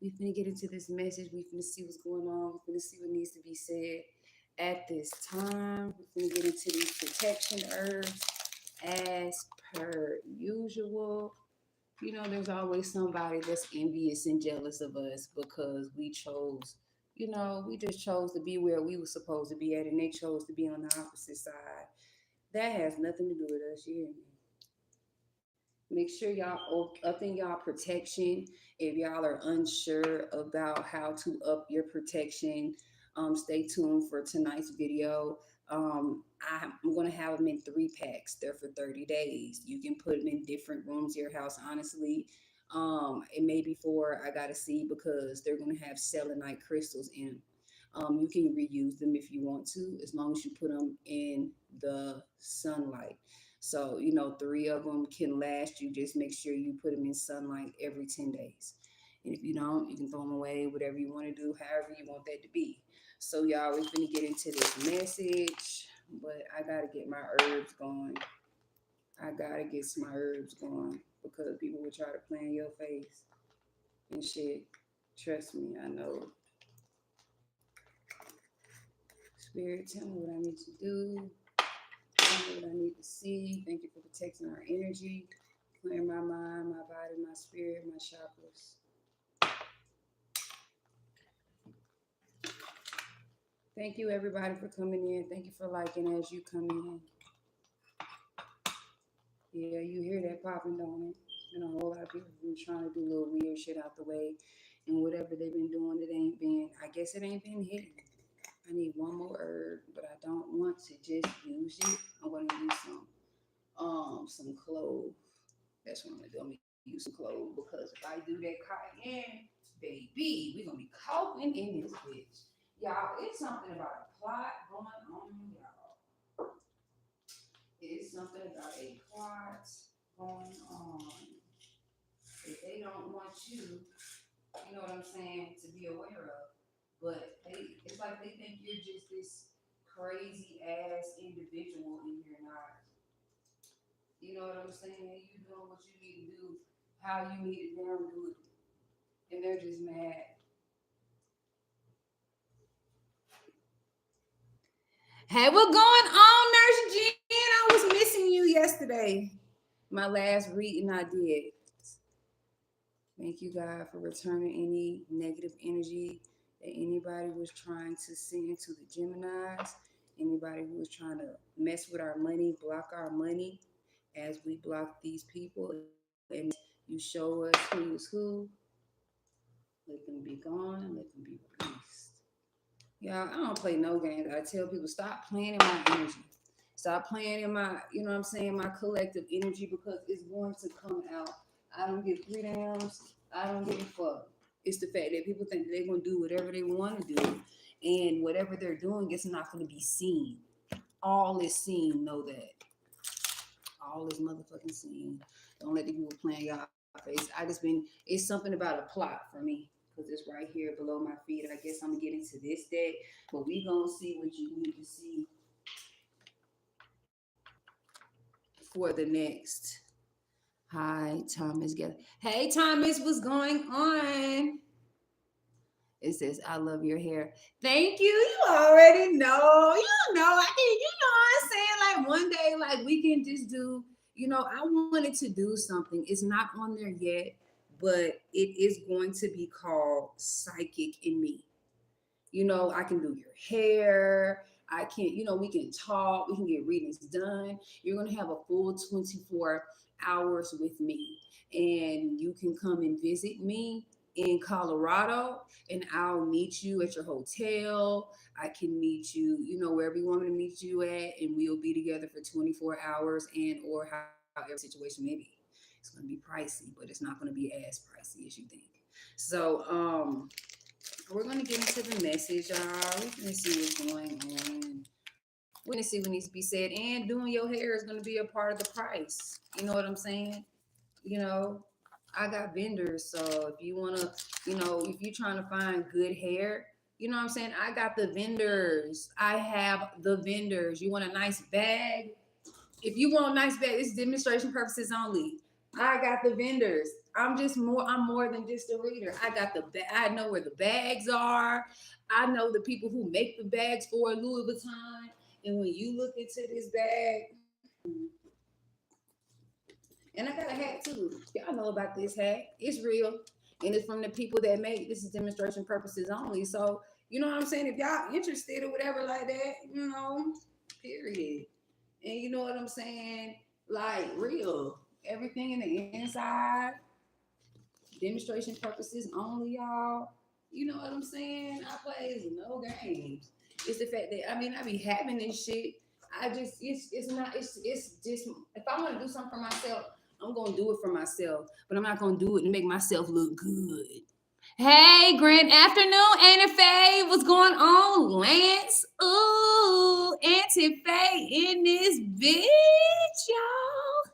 We finna get into this message. We finna see what's going on. We finna see what needs to be said at this time. We finna get into these protection herbs as per usual. There's always somebody that's envious and jealous of us because we just chose to be where we were supposed to be at, and they chose to be on the opposite side. That has nothing to do with us. You hear me? Make sure y'all up in y'all protection. If y'all are unsure about how to up your protection, stay tuned for tonight's video. I'm gonna have them in 3 packs. They're for 30 days. You can put them in different rooms of your house. Honestly, it may be for I gotta see because they're gonna have selenite crystals in them. You can reuse them if you want to, as long as you put them in the sunlight. So, 3 of them can last you. Just make sure you put them in sunlight every 10 days. And if you don't, you can throw them away, whatever you want to do, however you want that to be. So, y'all, we're going to get into this message, but I got to get my herbs going. I got to get my herbs going because people will try to play in your face and shit. Trust me, I know. Spirit, tell me what I need to do. What I need to see. Thank you for protecting our energy, clearing my mind, my body, my spirit, my chakras. Thank you, everybody, for coming in. Thank you for liking as you come in. Yeah, you hear that popping, don't it? And a whole lot of people have been trying to do little weird shit out the way, and whatever they've been doing, I guess it ain't been hitting. I need one more herb, but I don't want to just use it. I'm going to use some clove. That's what I'm gonna do. I'm gonna use some clove because if I do that cayenne, baby, we're gonna be coughing in this bitch. Y'all, it's something about a plot going on, y'all. It's something about a plot going on. If they don't want you know what I'm saying, to be aware of. But it's like they think you're just this crazy ass individual and you're not. You know what I'm saying? You doing what you need to do, how you need it done, do it. And they're just mad. Hey, what's going on, Nurse Jen? I was missing you yesterday. My last reading I did. Thank you, God, for returning any negative energy that anybody was trying to send to the Geminis. Anybody who was trying to mess with our money, block our money as we block these people. And you show us who is who. Let them be gone. Let them be released. Y'all, I don't play no games. I tell people, stop playing in my energy. Stop playing in my, my collective energy because it's going to come out. I don't give 3 dams. I don't give a fuck. It's the fact that people think they're going to do whatever they want to do. And whatever they're doing is not going to be seen. All is seen, know that. All is motherfucking seen. Don't let the people play in y'all face. It's something about a plot for me because it's right here below my feet. I guess I'm gonna get into this deck, but we gonna see what you need to see for the next. Hi, Thomas. Hey, Thomas, what's going on? It says, I love your hair. Thank you. You already know. I'm saying? Like one day, like we can just do, I wanted to do something. It's not on there yet, but it is going to be called Psychic in Me. I can do your hair. I can, we can talk. We can get readings done. You're going to have a full 24 hours with me. And you can come and visit me in Colorado, and I'll meet you at your hotel. I can meet you, wherever you want me to meet you at, and we'll be together for 24 hours and or however the situation may be. It's going to be pricey, but it's not going to be as pricey as you think. So, we're going to get into the message, y'all. We're going to see what's going on. We're going to see what needs to be said. And doing your hair is going to be a part of the price. You know what I'm saying? I got vendors. So if you want to, if you're trying to find good hair, you know what I'm saying? I got the vendors. I have the vendors. You want a nice bag? If you want a nice bag, it's demonstration purposes only. I got the vendors. I'm more than just a reader. I know where the bags are. I know the people who make the bags for Louis Vuitton. And when you look into this bag, and I got a hat too. Y'all know about this hat. It's real. And it's from the people that make this is demonstration purposes only. So, you know what I'm saying? If y'all interested or whatever like that, period. And you know what I'm saying? Like real. Everything in the inside, demonstration purposes only, y'all. You know what I'm saying? I plays no games. It's the fact that I be having this shit. I just it's just if I want to do something for myself, I'm gonna do it for myself. But I'm not gonna do it to make myself look good. Hey, grand afternoon, Auntie Faye. What's going on, Lance? Ooh, Auntie Faye in this bitch, y'all.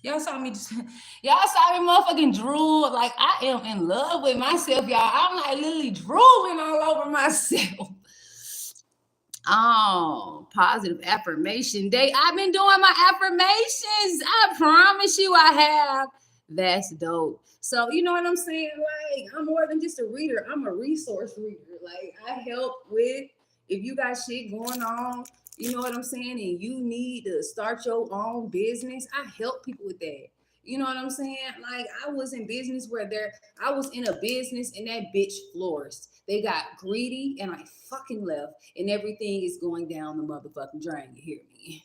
Y'all saw me just, y'all saw me motherfucking drool. Like I am in love with myself, y'all. I'm like literally drooling all over myself. Oh, positive affirmation day. I've been doing my affirmations. I promise you I have. That's dope. So, you know what I'm saying? Like, I'm more than just a reader. I'm a resource reader. Like, I help with if you got shit going on, you know what I'm saying? And you need to start your own business. I help people with that. You know what I'm saying? Like I was in business I was in a business and that bitch flourished. They got greedy and I fucking left and everything is going down the motherfucking drain. You hear me?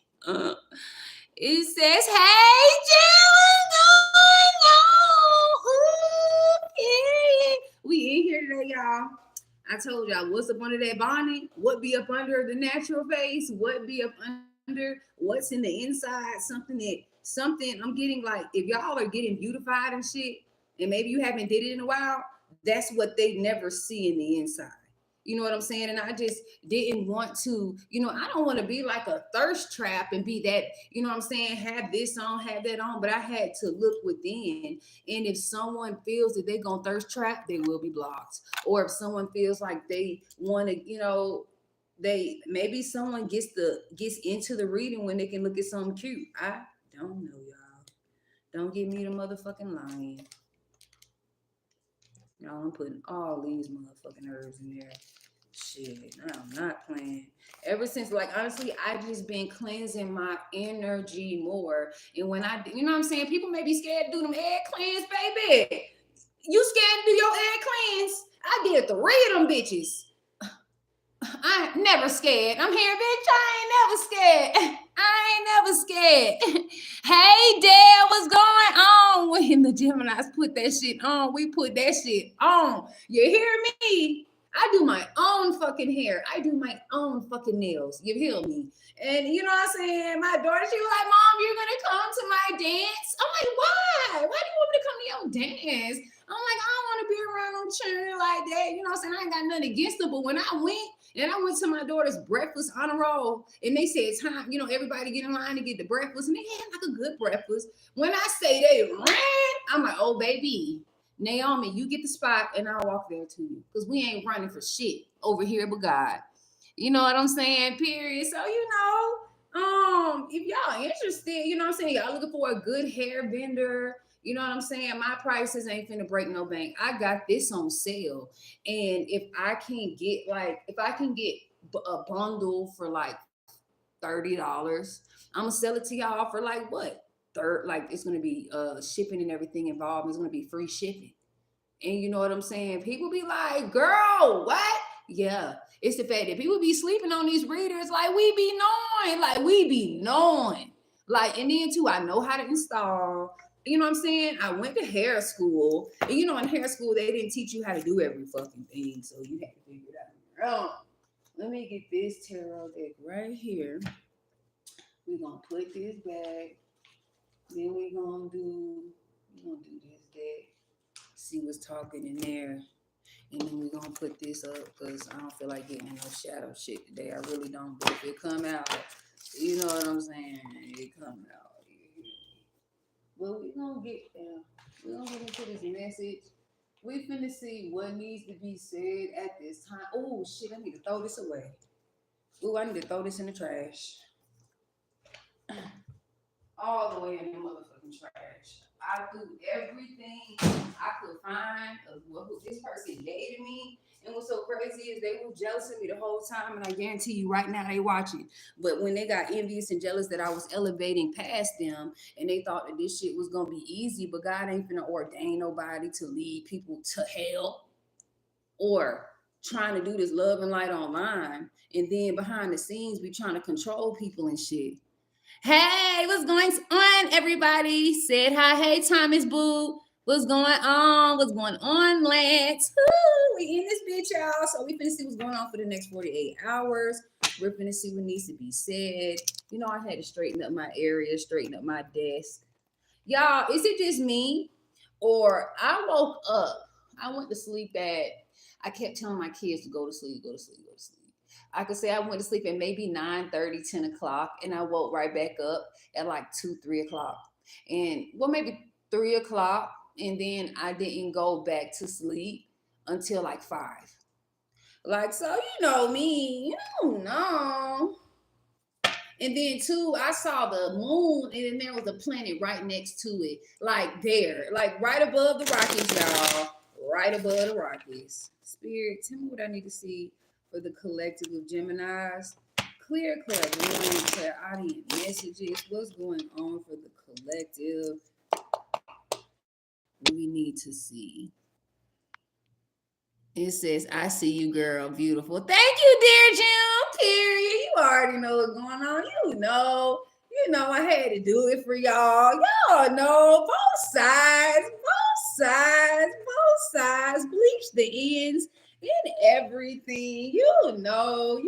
It says, "Hey, Jill, what's going on? Ooh, yeah. We in here today, y'all. I told y'all what's up under that bonnet, what be up under the natural face, what be up under what's in the inside, something I'm getting like if y'all are getting beautified and shit, and maybe you haven't did it in a while, that's what they never see in the inside. You know what I'm saying? And I just didn't want to, I don't want to be like a thirst trap and be that, you know what I'm saying, have this on, have that on, but I had to look within. And if someone feels that they're going to thirst trap, they will be blocked. Or if someone feels like they want to, they maybe someone gets into the reading when they can look at something cute. I don't know, y'all. Don't give me the motherfucking lying. Y'all, I'm putting all these motherfucking herbs in there. Shit, I'm not playing. Ever since, like, honestly, I just been cleansing my energy more. And when you know what I'm saying? People may be scared to do them egg cleanse, baby. You scared to do your egg cleanse? I did 3 of them bitches. I ain't never scared. I'm here, bitch. I ain't never scared. I ain't never scared. Hey, Dad, what's going on? When the Geminis put that shit on, we put that shit on. You hear me? I do my own fucking hair. I do my own fucking nails. You hear me? And you know what I'm saying? My daughter, she was like, "Mom, you're going to come to my dance?" I'm like, "Why? Why do you want me to come to your dance?" I'm like, "I don't want to be around them children like that." You know what I'm saying? I ain't got nothing against them. But when I went to my daughter's breakfast on a roll, and they said, "Time, everybody get in line to get the breakfast." And they had like a good breakfast. When I say they ran, I'm like, "Oh, baby. Naomi, you get the spot and I'll walk there to you. Because we ain't running for shit over here but God." You know what I'm saying? Period. So, if y'all interested, you know what I'm saying? Y'all looking for a good hair vendor. You know what I'm saying? My prices ain't finna break no bank. I got this on sale. And if I can get a bundle for like $30, I'm gonna sell it to y'all for like what? Like it's gonna be shipping and everything involved. It's gonna be free shipping. And you know what I'm saying? People be like, "Girl, what?" Yeah, it's the fact that people be sleeping on these readers like we be knowing. Like we be knowing. Like, and then too, I know how to install. You know what I'm saying? I went to hair school. And in hair school, they didn't teach you how to do every fucking thing. So you had to figure it out on your own. Let me get this tarot deck right here. We're gonna put this back. Then we're gonna do this deck. See what's talking in there. And then we're gonna put this up because I don't feel like getting in no shadow shit today. I really don't. But if it come out, you know what I'm saying? It come out. Well, we're gonna get into this message We finna see what needs to be said at this time. Oh shit, I need to throw this away. Ooh, I need to throw this in the trash. All the way in the motherfucking trash. I threw everything I could find of what this person gave to me. And what's so crazy is they were jealous of me the whole time, and I guarantee you right now they watching. But when they got envious and jealous that I was elevating past them, and they thought that this shit was gonna be easy, but God ain't finna ordain nobody to lead people to hell or trying to do this love and light online, and then behind the scenes be trying to control people and shit. Hey, what's going on, everybody? Said hi. Hey, Thomas Boo. What's going on? What's going on, Lance? Woo, we in this bitch, y'all. So we finna see what's going on for the next 48 hours. We're finna see what needs to be said. You know, I had to straighten up my area, straighten up my desk. Y'all, is it just me? Or I woke up, I went to sleep at, I kept telling my kids to go to sleep, go to sleep, go to sleep. I could say I went to sleep at maybe 9:30, 10 o'clock, and I woke right back up at like 2, 3 o'clock. And well, maybe 3 o'clock, and then I didn't go back to sleep until like 5. Like, so you know me, you don't know. And then too, I saw the moon, and then there was a planet right next to it, like there, like right above the Rockies, y'all. Right above the Rockies. Spirit, tell me what I need to see for the collective of Geminis. Clear, clairvoyant, clairaudient messages. What's going on for the collective? We need to see. It says, I see you, girl. Beautiful. Thank you, dear Jim. Period. You already know what's going on. You know I had to do it for y'all. Y'all know both sides, both sides, both sides. Bleach the ends and everything. You know.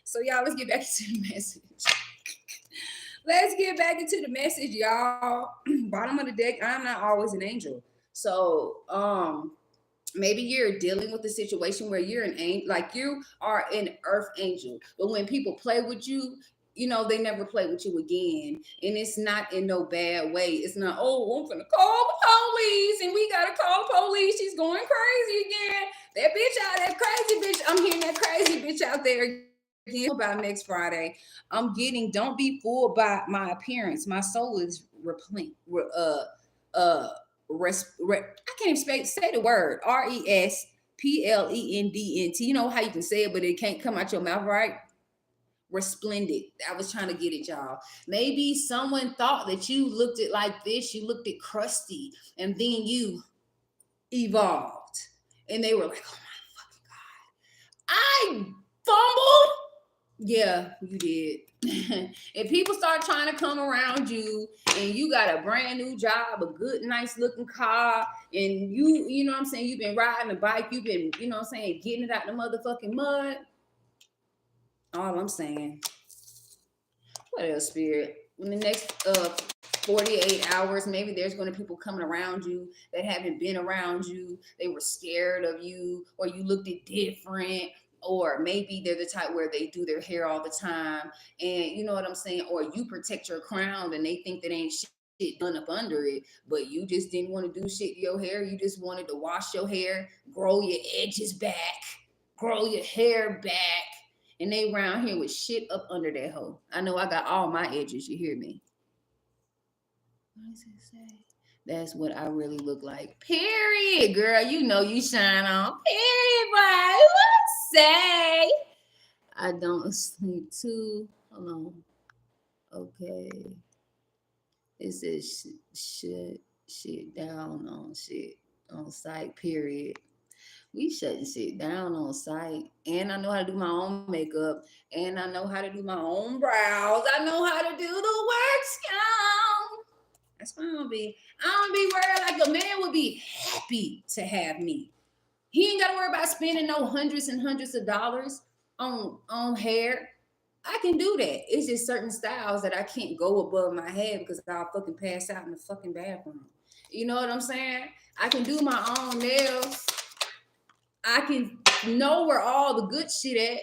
So y'all, let's get back into the message. Let's get back into the message, y'all. Bottom of the deck, I'm not always an angel. So, maybe you're dealing with a situation where you're an angel, like you are an earth angel, but when people play with you, you know they never play with you again, and it's not in no bad way. It's not, oh, I'm gonna call the police, and we gotta call the police, she's going crazy again, that bitch out, that crazy bitch, I'm hearing that crazy bitch out there again. About next Friday, I'm getting, don't be fooled by my appearance, my soul is uh I can't even say the word, resplendent. You know how you can say it, but it can't come out your mouth right? Resplendent. I was trying to get it, y'all. Maybe someone thought that you looked it like this, you looked it crusty, and then you evolved. And they were like, oh my fucking God, I fumbled. Yeah, you did. If people start trying to come around you and you got a brand new job, a good, nice looking car, and you know what I'm saying, you've been riding a bike, you've been, you know what I'm saying, getting it out the motherfucking mud. All I'm saying, what else, Spirit? In the next 48 hours, maybe there's going to be people coming around you that haven't been around you. They were scared of you, or you looked it different, or maybe they're the type where they do their hair all the time, and you know what I'm saying, or you protect your crown and they think that ain't shit done up under it, but you just didn't want to do shit to your hair. You just wanted to wash your hair, grow your edges back, grow your hair back, and they round here with shit up under that hoe. I know I got all my edges, you hear me? What does it say? That's what I really look like. Period, girl. You know you shine on. Period, boy. What say? I don't sleep too. Hold on. Okay. It says shit down on shit on site, period. We shutting shit down on site. And I know how to do my own makeup. And I know how to do my own brows. I know how to do the work, y'all. That's why I don't be worried. Like, a man would be happy to have me. He ain't got to worry about spending no hundreds and hundreds of dollars on hair. I can do that. It's just certain styles that I can't go above my head because I'll fucking pass out in the fucking bathroom. You know what I'm saying? I can do my own nails. I can know where all the good shit at.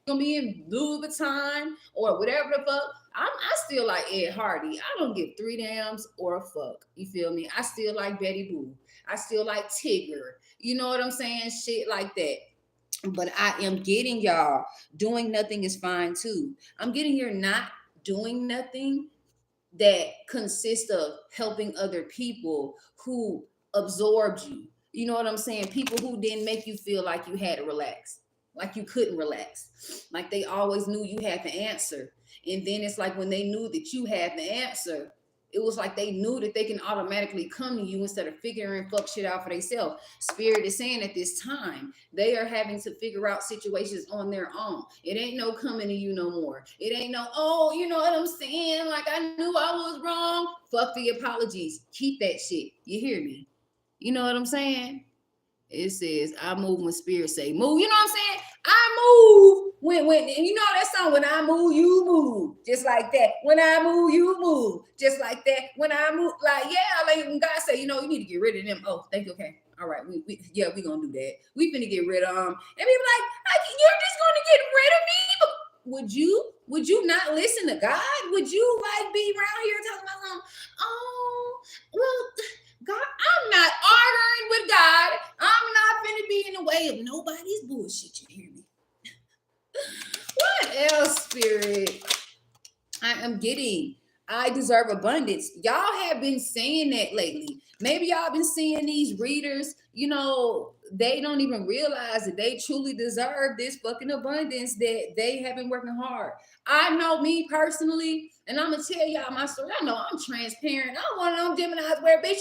gonna be in Louis Vuitton or whatever the fuck. I still like Ed Hardy. I don't give three damns or a fuck. You feel me? I still like Betty Boo. I still like Tigger. You know what I'm saying? Shit like that. But I am getting y'all doing nothing is fine too. I'm getting you're not doing nothing that consists of helping other people who absorbed you. You know what I'm saying? People who didn't make you feel like you had to relax, like you couldn't relax, like they always knew you had the answer. And then it's like when they knew that you had the answer, it was like they knew that they can automatically come to you instead of figuring fuck shit out for themselves. Spirit is saying at this time, they are having to figure out situations on their own. It ain't no coming to you no more. It ain't no, oh, you know what I'm saying? Like I knew I was wrong. Fuck the apologies. Keep that shit. You hear me? You know what I'm saying? It says, I move when spirit say move. You know what I'm saying? I move when and you know that song, when I move, you move. Just like that. When I move, you move. Just like that. When I move, like, yeah, like when God say, you know, you need to get rid of them. Oh, thank you. Okay. All right. We gonna do that. We finna get rid of them. And people like, you're just gonna get rid of me? Would you not listen to God? Would you like be around here talking about something? Oh, well, God, I'm not arguing with God. I'm not finna be in the way of nobody's bullshit. You hear me? What else, Spirit? I am getting. I deserve abundance. Y'all have been saying that lately. Maybe y'all been seeing these readers, you know, they don't even realize that they truly deserve this fucking abundance that they have been working hard. I know me personally, and I'm gonna tell y'all my story. I know I'm transparent. I'm one of them Geminis where, bitch,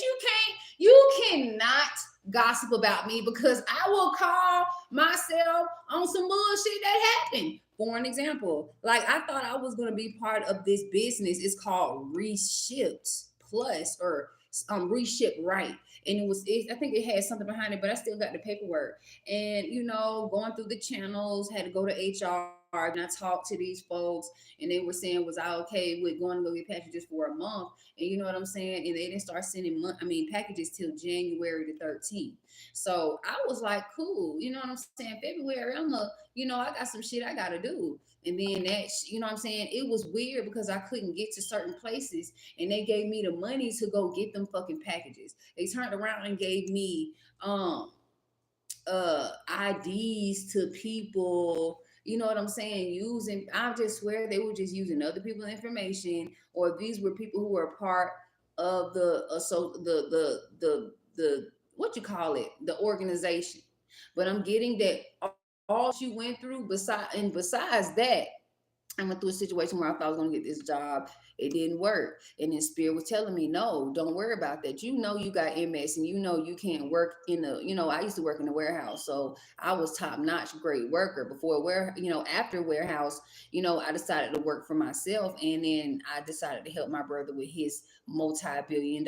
you cannot gossip about me because I will call myself on some bullshit that happened. For an example, like I thought I was gonna be part of this business. It's called Reshipped Plus or Reship Right, and I think it had something behind it, but I still got the paperwork. And you know, going through the channels, had to go to HR. And I talked to these folks, and they were saying, "Was I okay with going to go get packages for a month?" And you know what I'm saying? And they didn't start sending packages till January the 13th. So I was like, cool. You know what I'm saying? February, I got some shit I gotta do. And then you know what I'm saying? It was weird because I couldn't get to certain places and they gave me the money to go get them fucking packages. They turned around and gave me IDs to people, you know what I'm saying, using, I just swear they were just using other people's information, or these were people who were part of the what you call it, the organization. But I'm getting that all that you went through, besides that, I went through a situation where I thought I was gonna get this job. It didn't work. And then Spirit was telling me, no, don't worry about that. You know you got MS and you know you can't work I used to work in the warehouse. So I was top notch, great worker before after warehouse, I decided to work for myself. And then I decided to help my brother with his multi-million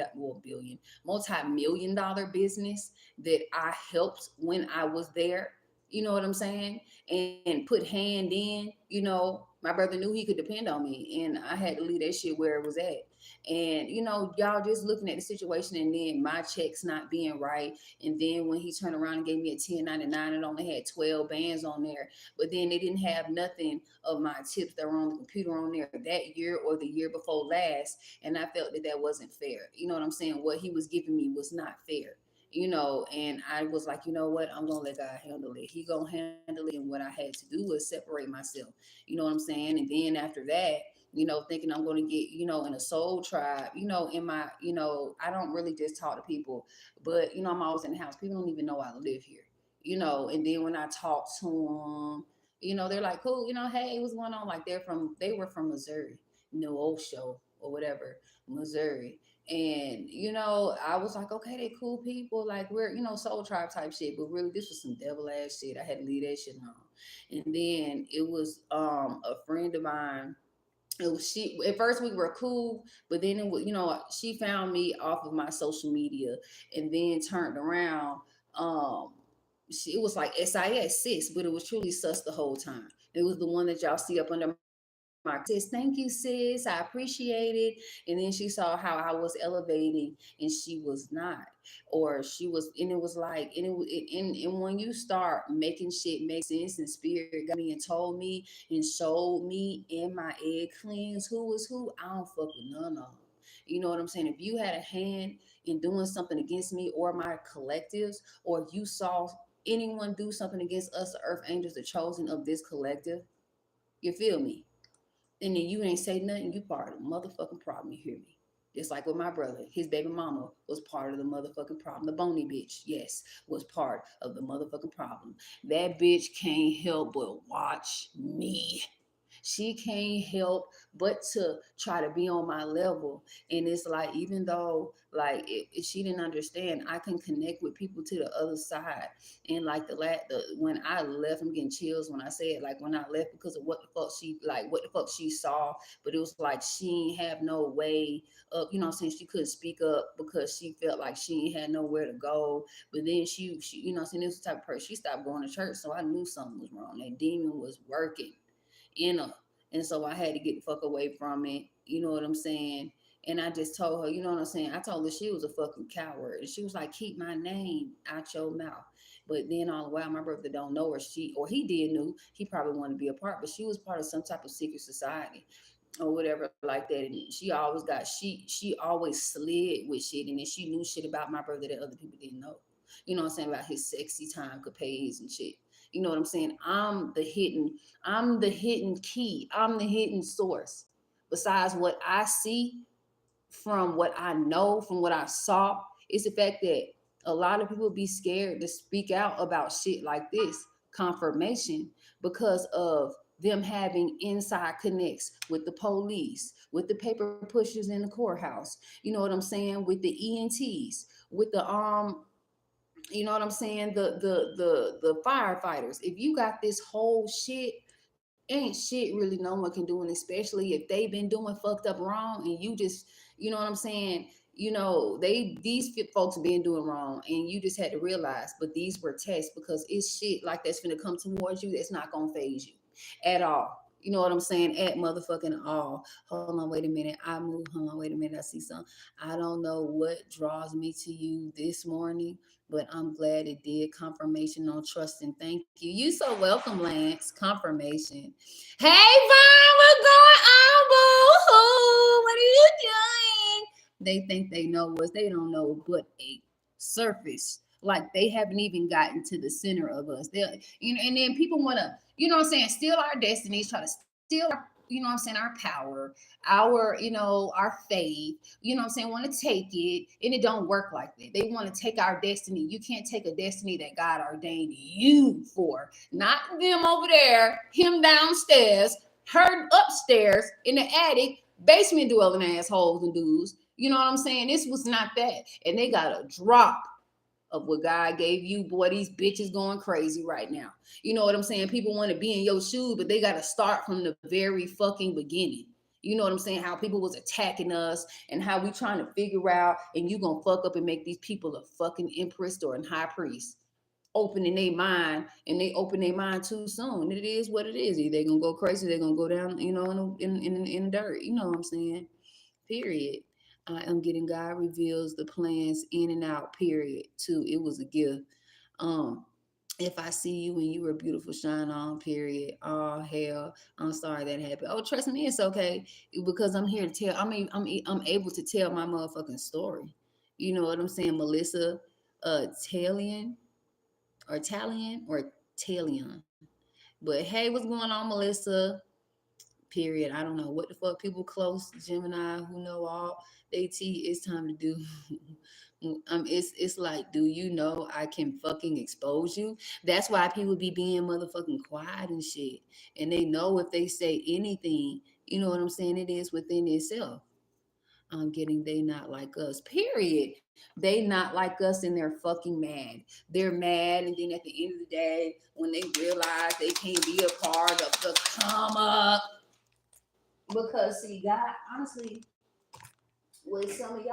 dollar business that I helped when I was there. You know what I'm saying? And put hand in, my brother knew he could depend on me, and I had to leave that shit where it was at. And y'all just looking at the situation, and then my checks not being right. And then when he turned around and gave me a 1099, it only had 12 bands on there, but then they didn't have nothing of my tips that were on the computer on there that year or the year before last. And I felt that wasn't fair. You know what I'm saying? What he was giving me was not fair. And I was like, you know what, I'm gonna let God handle it. He gonna handle it. And what I had to do was separate myself. You know what I'm saying? And then after that, thinking I'm gonna get, in a soul tribe, in my, I don't really just talk to people, but I'm always in the house. People don't even know I live here, and then when I talk to them, they're like, cool, hey, what's going on? Like they were from Missouri, Osho or whatever, Missouri. And I was like, okay, they cool people, like we're soul tribe type shit, but really this was some devil ass shit. I had to leave that shit alone. And then it was a friend of mine. It was she. At first we were cool, but then it was, she found me off of my social media, and then turned around. It was like SIS sis, but it was truly sus the whole time. It was the one that y'all see up under my my sis, thank you, sis. I appreciate it. And then she saw how I was elevating and she was not. Or she was, and it was like, and and when you start making shit make sense and spirit got me and told me and showed me in my egg cleanse who was who, I don't fuck with none of them. You know what I'm saying? If you had a hand in doing something against me or my collectives, or you saw anyone do something against us, the earth angels, the chosen of this collective, you feel me? And then you ain't say nothing, you part of the motherfucking problem. You hear me? Just like with my brother, his baby mama was part of the motherfucking problem. The bony bitch, yes, was part of the motherfucking problem. That bitch can't help but watch me. She can't help but to try to be on my level. And it's like, even though like she didn't understand, I can connect with people to the other side. And like when I left, I'm getting chills when I say it. Like when I left, because of what the fuck she saw. But it was like she ain't have no way of, you know what I'm saying, she couldn't speak up because she felt like she ain't had nowhere to go. But then she you know what I'm saying, this was the type of person, she stopped going to church. So I knew something was wrong. That demon was working in her. And so I had to get the fuck away from it. You know what I'm saying? And I just told her, you know what I'm saying? I told her she was a fucking coward. And she was like, keep my name out your mouth. But then all the while, my brother don't know her. He did knew. He probably wanted to be a part, but she was part of some type of secret society or whatever like that. And she always slid with shit. And then she knew shit about my brother that other people didn't know. You know what I'm saying? About his sexy time capades and shit. You know what I'm saying? I'm the hidden key. I'm the hidden source. Besides what I see, from what I know, from what I saw, it's the fact that a lot of people be scared to speak out about shit like this, confirmation, because of them having inside connects with the police, with the paper pushers in the courthouse, you know what I'm saying, with the ENTs, with the you know what I'm saying, the firefighters. If you got this whole shit, ain't shit really no one can do, and especially if they been doing fucked up wrong and you just, you know what I'm saying, you know, folks been doing wrong and you just had to realize, but these were tests, because it's shit like that's gonna come towards you that's not gonna phase you at all. You know what I'm saying? At motherfucking all. Hold on, wait a minute. I move. Hold on, wait a minute. I see something. I don't know what draws me to you this morning, but I'm glad it did. Confirmation on trust and thank you. You so welcome, Lance. Confirmation. Hey, Vaughn, what's going on, boo? What are you doing? They think they know us. They don't know but a surface. Like they haven't even gotten to the center of us. They, you know, and then people want to, you know what I'm saying, steal our destinies, try to steal our, you know what I'm saying, our power, our, you know, our faith, you know what I'm saying, want to take it, and it don't work like that. They want to take our destiny. You can't take a destiny that God ordained you for. Not them over there, him downstairs, her upstairs in the attic, basement dwelling assholes and dudes. You know what I'm saying? This was not that. And they got a drop of what God gave you. Boy, these bitches going crazy right now. You know what I'm saying? People want to be in your shoes, but they got to start from the very fucking beginning. You know what I'm saying? How people was attacking us and how we trying to figure out, and you gonna fuck up and make these people a fucking empress or a high priest. Opening their mind, and they open their mind too soon. It is what it is. Either they gonna go crazy, they're gonna go down, you know, in dirt. You know what I'm saying? Period. I am getting God reveals the plans in and out, period. Too. It was a gift. Um, if I see you when you were beautiful, shine on, period. Oh hell, I'm sorry that happened. Oh, trust me, it's okay, because I'm here to tell. I'm able to tell my motherfucking story. You know what I'm saying, Melissa, Talion or Talion. But hey, what's going on, Melissa? Period. I don't know what the fuck people close Gemini who know all they tea. It's time to do. It's like, do you know I can fucking expose you? That's why people be being motherfucking quiet and shit. And they know if they say anything, you know what I'm saying, it is within itself. I'm getting they not like us. Period. They not like us and they're fucking mad. They're mad, and then at the end of the day, when they realize they can't be a part of the come up, because see, God, honestly, with some of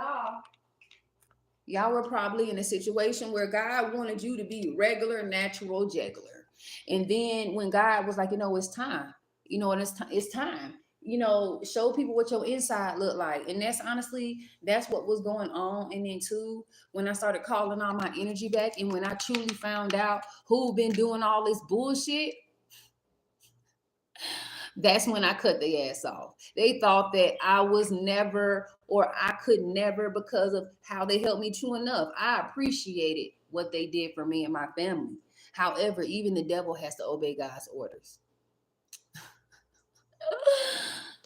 y'all were probably in a situation where God wanted you to be regular, natural juggler. And then when God was like, you know, it's time, you know, and it's time. show people what your inside look like. And that's honestly, that's what was going on. And then too, when I started calling all my energy back, and when I truly found out who been doing all this bullshit, that's when I cut their ass off. They thought that I was never, or I could never, because of how they helped me. True enough, I appreciated what they did for me and my family. However, even the devil has to obey God's orders.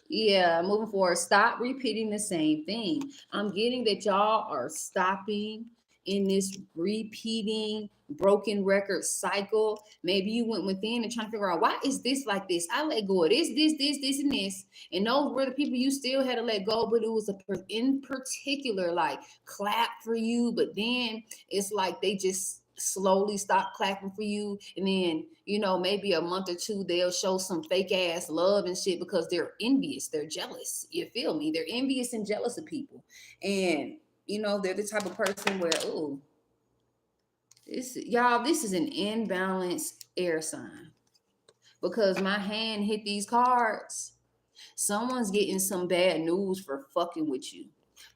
Yeah, moving forward. Stop repeating the same thing. I'm getting that y'all are stopping in this repeating broken record cycle. Maybe you went within and trying to figure out, why is this like this? I let go of this, and this. And those were the people you still had to let go, but it was in particular like clap for you. But then it's like they just slowly stop clapping for you, and then maybe a month or two they'll show some fake ass love and shit because they're envious, they're jealous, you feel me, they're envious and jealous of people. And they're the type of person where, oh, this is an imbalanced air sign, because my hand hit these cards. Someone's getting some bad news for fucking with you.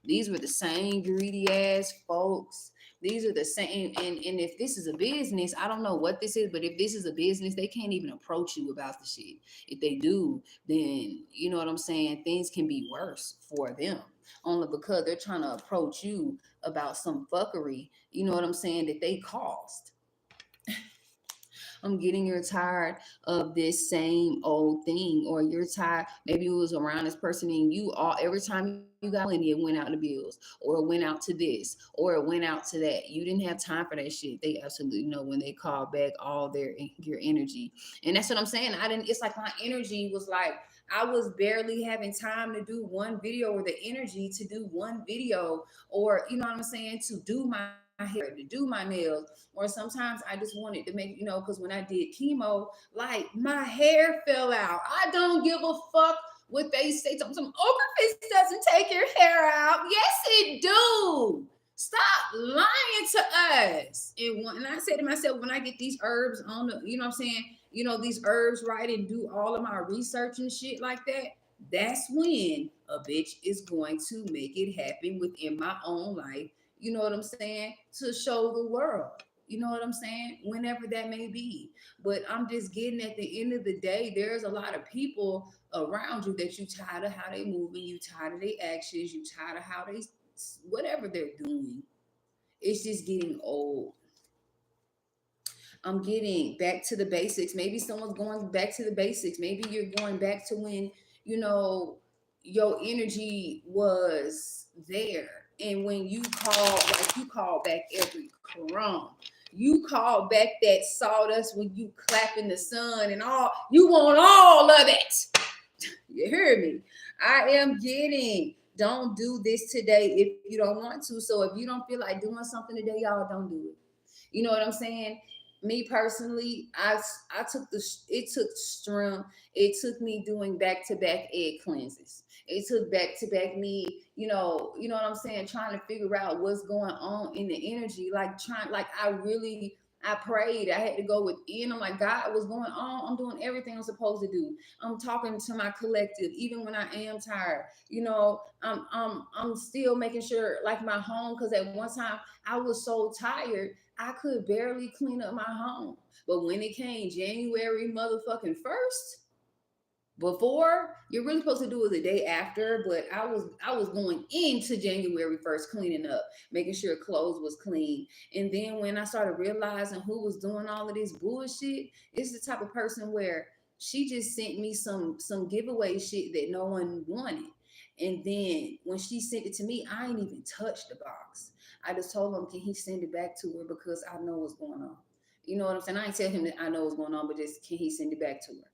These were the same greedy ass folks. These are the same. And if this is a business, I don't know what this is, but if this is a business, they can't even approach you about the shit. If they do, then you know what I'm saying? Things can be worse for them. Only because they're trying to approach you about some fuckery, you know what I'm saying, that they caused. I'm getting you're tired of this same old thing, or you're tired. Maybe it was around this person, and you all, every time you got money, it went out to bills, or it went out to this, or it went out to that. You didn't have time for that shit. They absolutely know when they call back all your energy, and that's what I'm saying. I didn't. It's like my energy was like, I was barely having time to do one video, or the energy to do one video, or you know what I'm saying, to do my hair, to do my nails. Or sometimes I just wanted to make, because when I did chemo, like my hair fell out. I don't give a fuck what they say. Some Ocrefist doesn't take your hair out. Yes, it do. Stop lying to us. And I say to myself, when I get these herbs on the, you know what I'm saying, these herbs right, and do all of my research and shit like that, that's when a bitch is going to make it happen within my own life. You know what I'm saying? To show the world. You know what I'm saying? Whenever that may be. But I'm just getting, at the end of the day, there's a lot of people around you that you tired of how they moving, you tired of their actions, you tired of how they, whatever they're doing. It's just getting old. I'm getting back to the basics. Maybe someone's going back to the basics. Maybe you're going back to when, your energy was there. And when you call, like you call back every crumb. You call back that sawdust when you clap in the sun and all. You want all of it. You hear me? I am getting. Don't do this today if you don't want to. So if you don't feel like doing something today, y'all don't do it. You know what I'm saying? Me personally, I took it took strength. It took me doing back-to-back egg cleanses. It took back-to-back me, what I'm saying, trying to figure out what's going on in the energy. Like I prayed. I had to go within. I'm like, God, what's going on? I'm doing everything I'm supposed to do. I'm talking to my collective, even when I am tired. I'm still making sure, like my home, because at one time I was so tired I could barely clean up my home. But when it came January motherfucking 1st, before, you're really supposed to do it the day after, but I was going into January 1st cleaning up, making sure clothes was clean. And then when I started realizing who was doing all of this bullshit, it's the type of person where she just sent me some giveaway shit that no one wanted. And then when she sent it to me, I ain't even touched the box. I just told him, can he send it back to her, because I know what's going on. You know what I'm saying? I ain't tell him that I know what's going on, but just, can he send it back to her?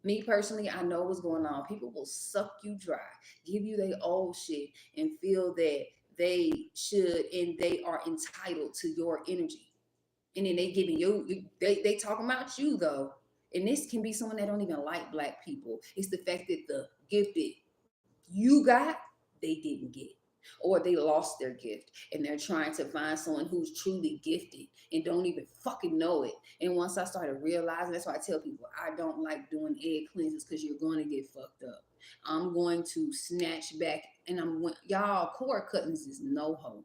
Me personally, I know what's going on. People will suck you dry, give you their old shit, and feel that they should and they are entitled to your energy. And then they giving you, they talking about you though. And this can be someone that don't even like black people. It's the fact that the gift that you got, they didn't get. or they lost their gift and they're trying to find someone who's truly gifted and don't even fucking know it. And once I started realizing, that's why I tell people I don't like doing egg cleanses, because you're going to get fucked up. I'm going to snatch back, and y'all, cord cuttings is no ho.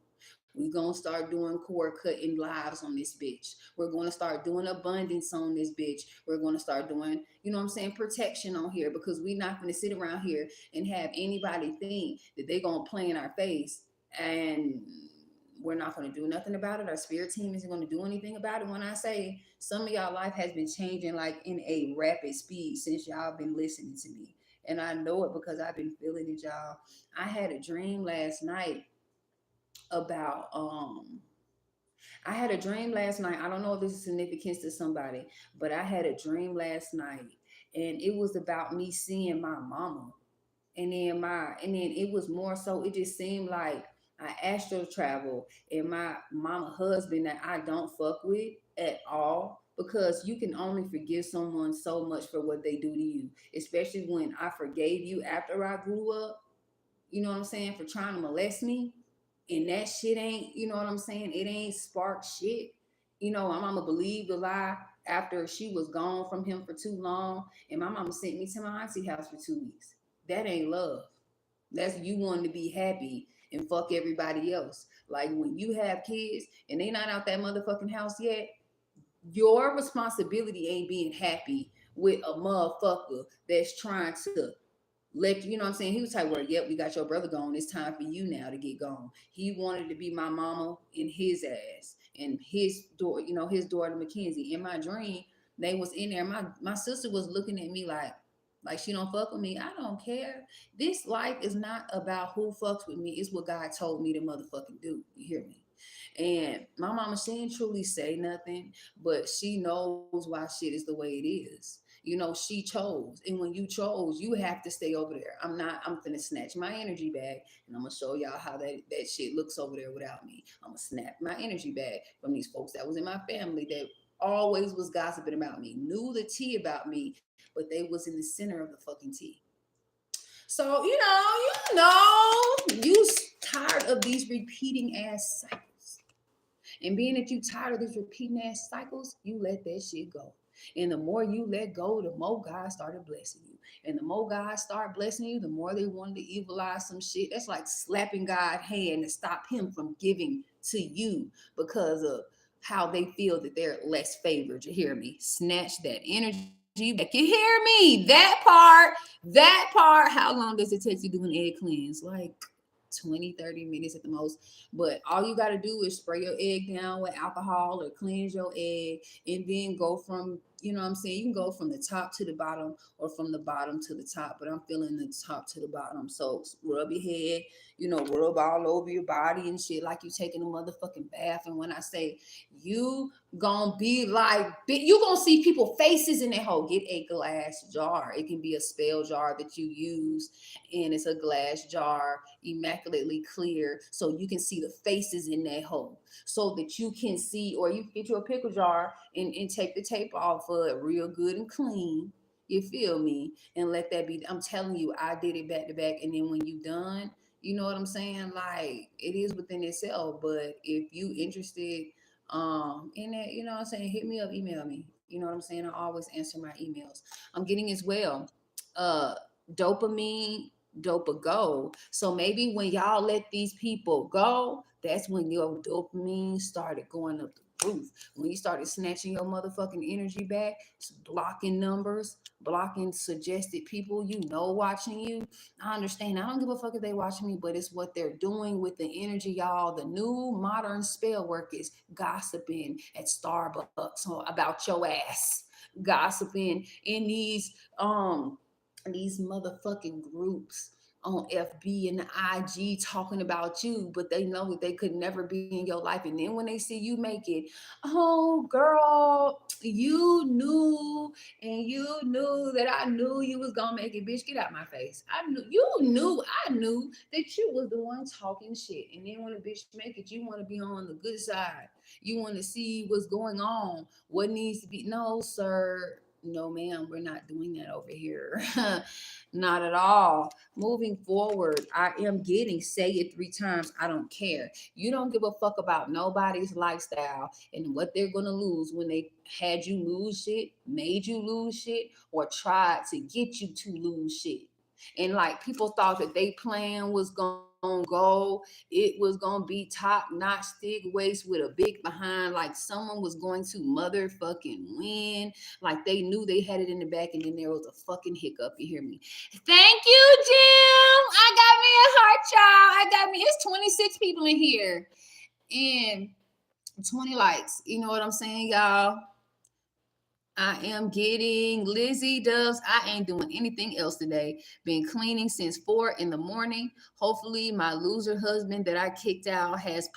We're going to start doing cord cutting lives on this bitch. We're going to start doing abundance on this bitch. We're going to start doing, you know what I'm saying, protection on here, because we're not going to sit around here and have anybody think that they're going to play in our face and we're not going to do nothing about it. Our spirit team isn't going to do anything about it. When I say some of y'all life has been changing like in a rapid speed since y'all been listening to me. And I know it because I've been feeling it, y'all. I had a dream last night about I had a dream last night. I don't know if this is significance to somebody, but I had a dream last night and it was about me seeing my mama. And then it was more so, it just seemed like I astral travel and my mama husband that I don't fuck with at all, because you can only forgive someone so much for what they do to you, especially when I forgave you after I grew up, you know what I'm saying, for trying to molest me. And that shit ain't, you know what I'm saying, it ain't spark shit. You know, my mama believed the lie after she was gone from him for too long. And my mama sent me to my auntie house for 2 weeks. That ain't love. That's you wanting to be happy and fuck everybody else. Like when you have kids and they not out that motherfucking house yet, your responsibility ain't being happy with a motherfucker that's trying to let you know what I'm saying. He was like, well, yep, we got your brother gone. It's time for you now to get gone. He wanted to be my mama in his ass and his daughter, you know, his daughter Mackenzie. In my dream, they was in there. My sister was looking at me like she don't fuck with me. I don't care. This life is not about who fucks with me. It's what God told me to motherfucking do. You hear me? And my mama, she didn't truly say nothing, but she knows why shit is the way it is. You know, she chose. And when you chose, you have to stay over there. I'm finna snatch my energy back and I'm gonna show y'all how that shit looks over there without me. I'm gonna snap my energy back from these folks that was in my family that always was gossiping about me, knew the tea about me, but they was in the center of the fucking tea. So, you tired of these repeating ass cycles. And being that you tired of these repeating ass cycles, you let that shit go. And the more you let go, the more God started blessing you. And the more God start blessing you, the more they wanted to evilize some shit. That's like slapping God's hand to stop him from giving to you because of how they feel that they're less favored. You hear me? Snatch that energy back. You hear me? That part. How long does it take you to do an egg cleanse? Like 20, 30 minutes at the most. But all you got to do is spray your egg down with alcohol or cleanse your egg and then go from, you know what I'm saying? You can go from the top to the bottom or from the bottom to the top, but I'm feeling the top to the bottom. So rub your head, rub all over your body and shit like you taking a motherfucking bath. And when I say you gonna be like, you gonna see people faces in that hole. Get a glass jar. It can be a spell jar that you use, and it's a glass jar, immaculately clear, so you can see the faces in that hole, so that you can see, or you can get you a pickle jar and take the tape off of it real good and clean. You feel me? And let that be. I'm telling you, I did it back to back, and then when you done, you know what I'm saying? Like, it is within itself. But if you interested in that, you know what I'm saying, hit me up, email me. You know what I'm saying? I always answer my emails. I'm getting as well dopamine dopa-go. So maybe when y'all let these people go, that's when your dopamine started going up the roof. When you started snatching your motherfucking energy back, blocking numbers, blocking suggested people watching you. I understand. I don't give a fuck if they watching me, but it's what they're doing with the energy, y'all. The new modern spell work is gossiping at Starbucks about your ass, gossiping in these motherfucking groups on FB and IG talking about you, but they know that they could never be in your life. And then when they see you make it, oh girl, you knew, and you knew that I knew you was gonna make it, bitch. Get out my face. I knew that you was the one talking shit. And then when a bitch make it, you want to be on the good side. You want to see what's going on, what needs to be. No, sir. No, ma'am, we're not doing that over here. Not at all. Moving forward, I am getting, say it 3 times, I don't care. You don't give a fuck about nobody's lifestyle and what they're going to lose when they had you lose shit, made you lose shit, or tried to get you to lose shit. And like people thought that they plan was gonna go, it was gonna be top notch, thick waist with a big behind, like someone was going to motherfucking win, like they knew they had it in the back, and then there was a fucking hiccup. You hear me? Thank you, Jim. I got me a heart, y'all. It's 26 people in here and 20 likes. You know what I'm saying, y'all? I am getting Lizzie Dubs. I ain't doing anything else today. Been cleaning since 4 in the morning. Hopefully, my loser husband that I kicked out has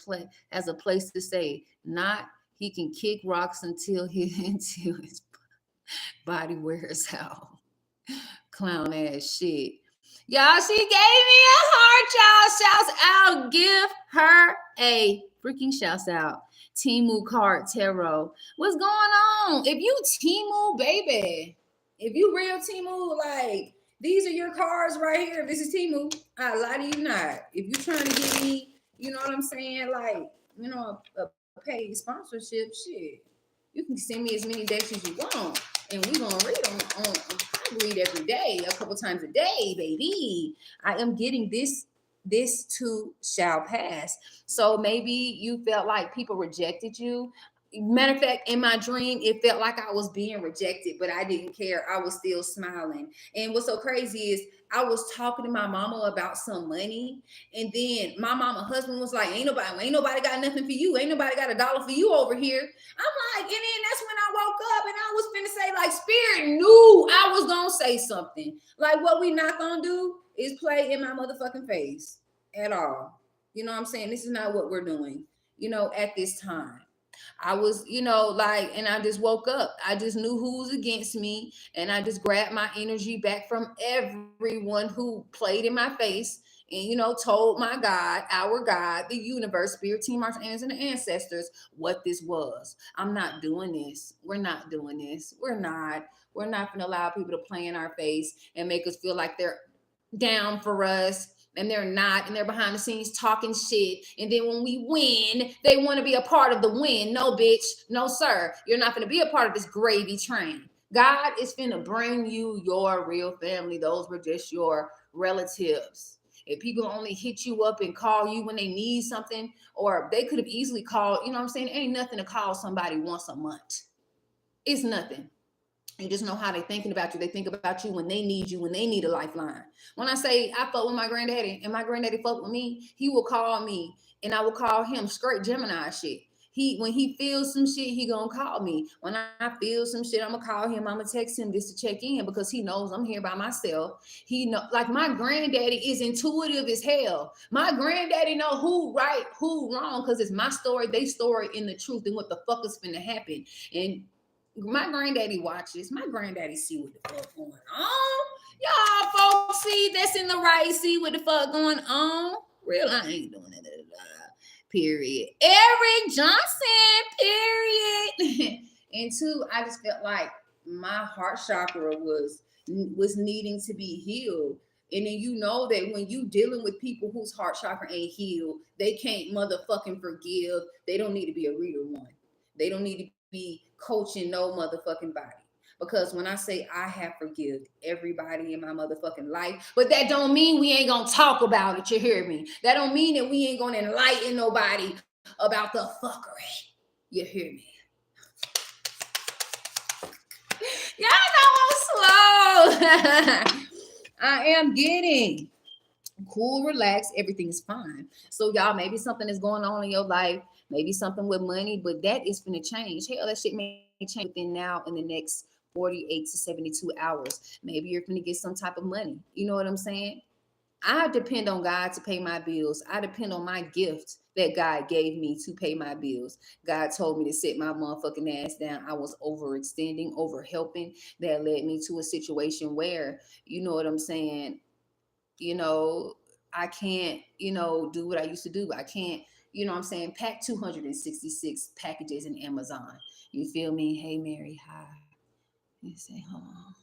a place to stay. Not he can kick rocks until until his body wears out. Clown ass shit. Y'all, she gave me a heart, y'all. Shouts out. Give her a freaking shouts out. Timu card tarot. What's going on? If you Timu, baby, if you real Timu, like these are your cards right here. If this is Timu, I lie to you not. If you trying to get me, you know what I'm saying, like, you know, a paid sponsorship, shit. You can send me as many decks as you want, and we gonna read them on I read every day, a couple times a day, baby. I am getting this. This too shall pass. So maybe you felt like people rejected you. Matter of fact, in my dream, it felt like I was being rejected, but I didn't care. I was still smiling. And what's so crazy is I was talking to my mama about some money, and then my mama husband was like, ain't nobody got nothing for you. Ain't nobody got $1 for you over here. I'm like, and then that's when I woke up and I was finna say, like, Spirit knew I was gonna say something. Like, what we not gonna do is play in my motherfucking face at all. You know what I'm saying? This is not what we're doing, at this time. I was, like, and I just woke up. I just knew who was against me. And I just grabbed my energy back from everyone who played in my face and, told my God, our God, the universe, spirit team, archangels, and the ancestors what this was. I'm not doing this. We're not doing this. We're not. We're not going to allow people to play in our face and make us feel like they're down for us, and they're not, and they're behind the scenes talking shit, and then when we win they want to be a part of the win. No, bitch, no sir, you're not going to be a part of this gravy train. God is finna bring you your real family. Those were just your relatives. If people only hit you up and call you when they need something, or they could have easily called, you know what I'm saying, ain't nothing to call somebody once a month. It's nothing. You just know how they're thinking about you. They think about you when they need you, when they need a lifeline. When I say I fuck with my granddaddy and my granddaddy fuck with me, he will call me and I will call him straight Gemini shit. When he feels some shit, he gonna call me. When I feel some shit, I'm gonna call him. I'm gonna text him just to check in because he knows I'm here by myself. He know, like my granddaddy is intuitive as hell. My granddaddy know who right, who wrong, because it's my story, they story, in the truth, and what the fuck is finna happen. And my granddaddy watches. My granddaddy see what the fuck going on. Y'all folks see that's in the right, see what the fuck going on. Real, I ain't doing it. Period. Eric Johnson, period. And two, I just felt like my heart chakra was needing to be healed. And then you know that when you dealing with people whose heart chakra ain't healed, they can't motherfucking forgive. They don't need to be a reader one. They don't need to be coaching no motherfucking body. Because when I say I have forgiven everybody in my motherfucking life, but that don't mean we ain't gonna talk about it, you hear me? That don't mean that we ain't gonna enlighten nobody about the fuckery. You hear me? Y'all know I'm slow. I am getting cool, relax, everything's fine. So y'all, maybe something is going on in your life, maybe something with money, but that is going to change. Hell, that shit may change within now in the next 48 to 72 hours. Maybe you're going to get some type of money. You know what I'm saying? I depend on God to pay my bills. I depend on my gift that God gave me to pay my bills. God told me to sit my motherfucking ass down. I was overextending, over helping. That led me to a situation where, you know what I'm saying, I can't, do what I used to do. I can't, pack 266 packages in Amazon. You feel me? Hey, Mary, hi. You say, hold on.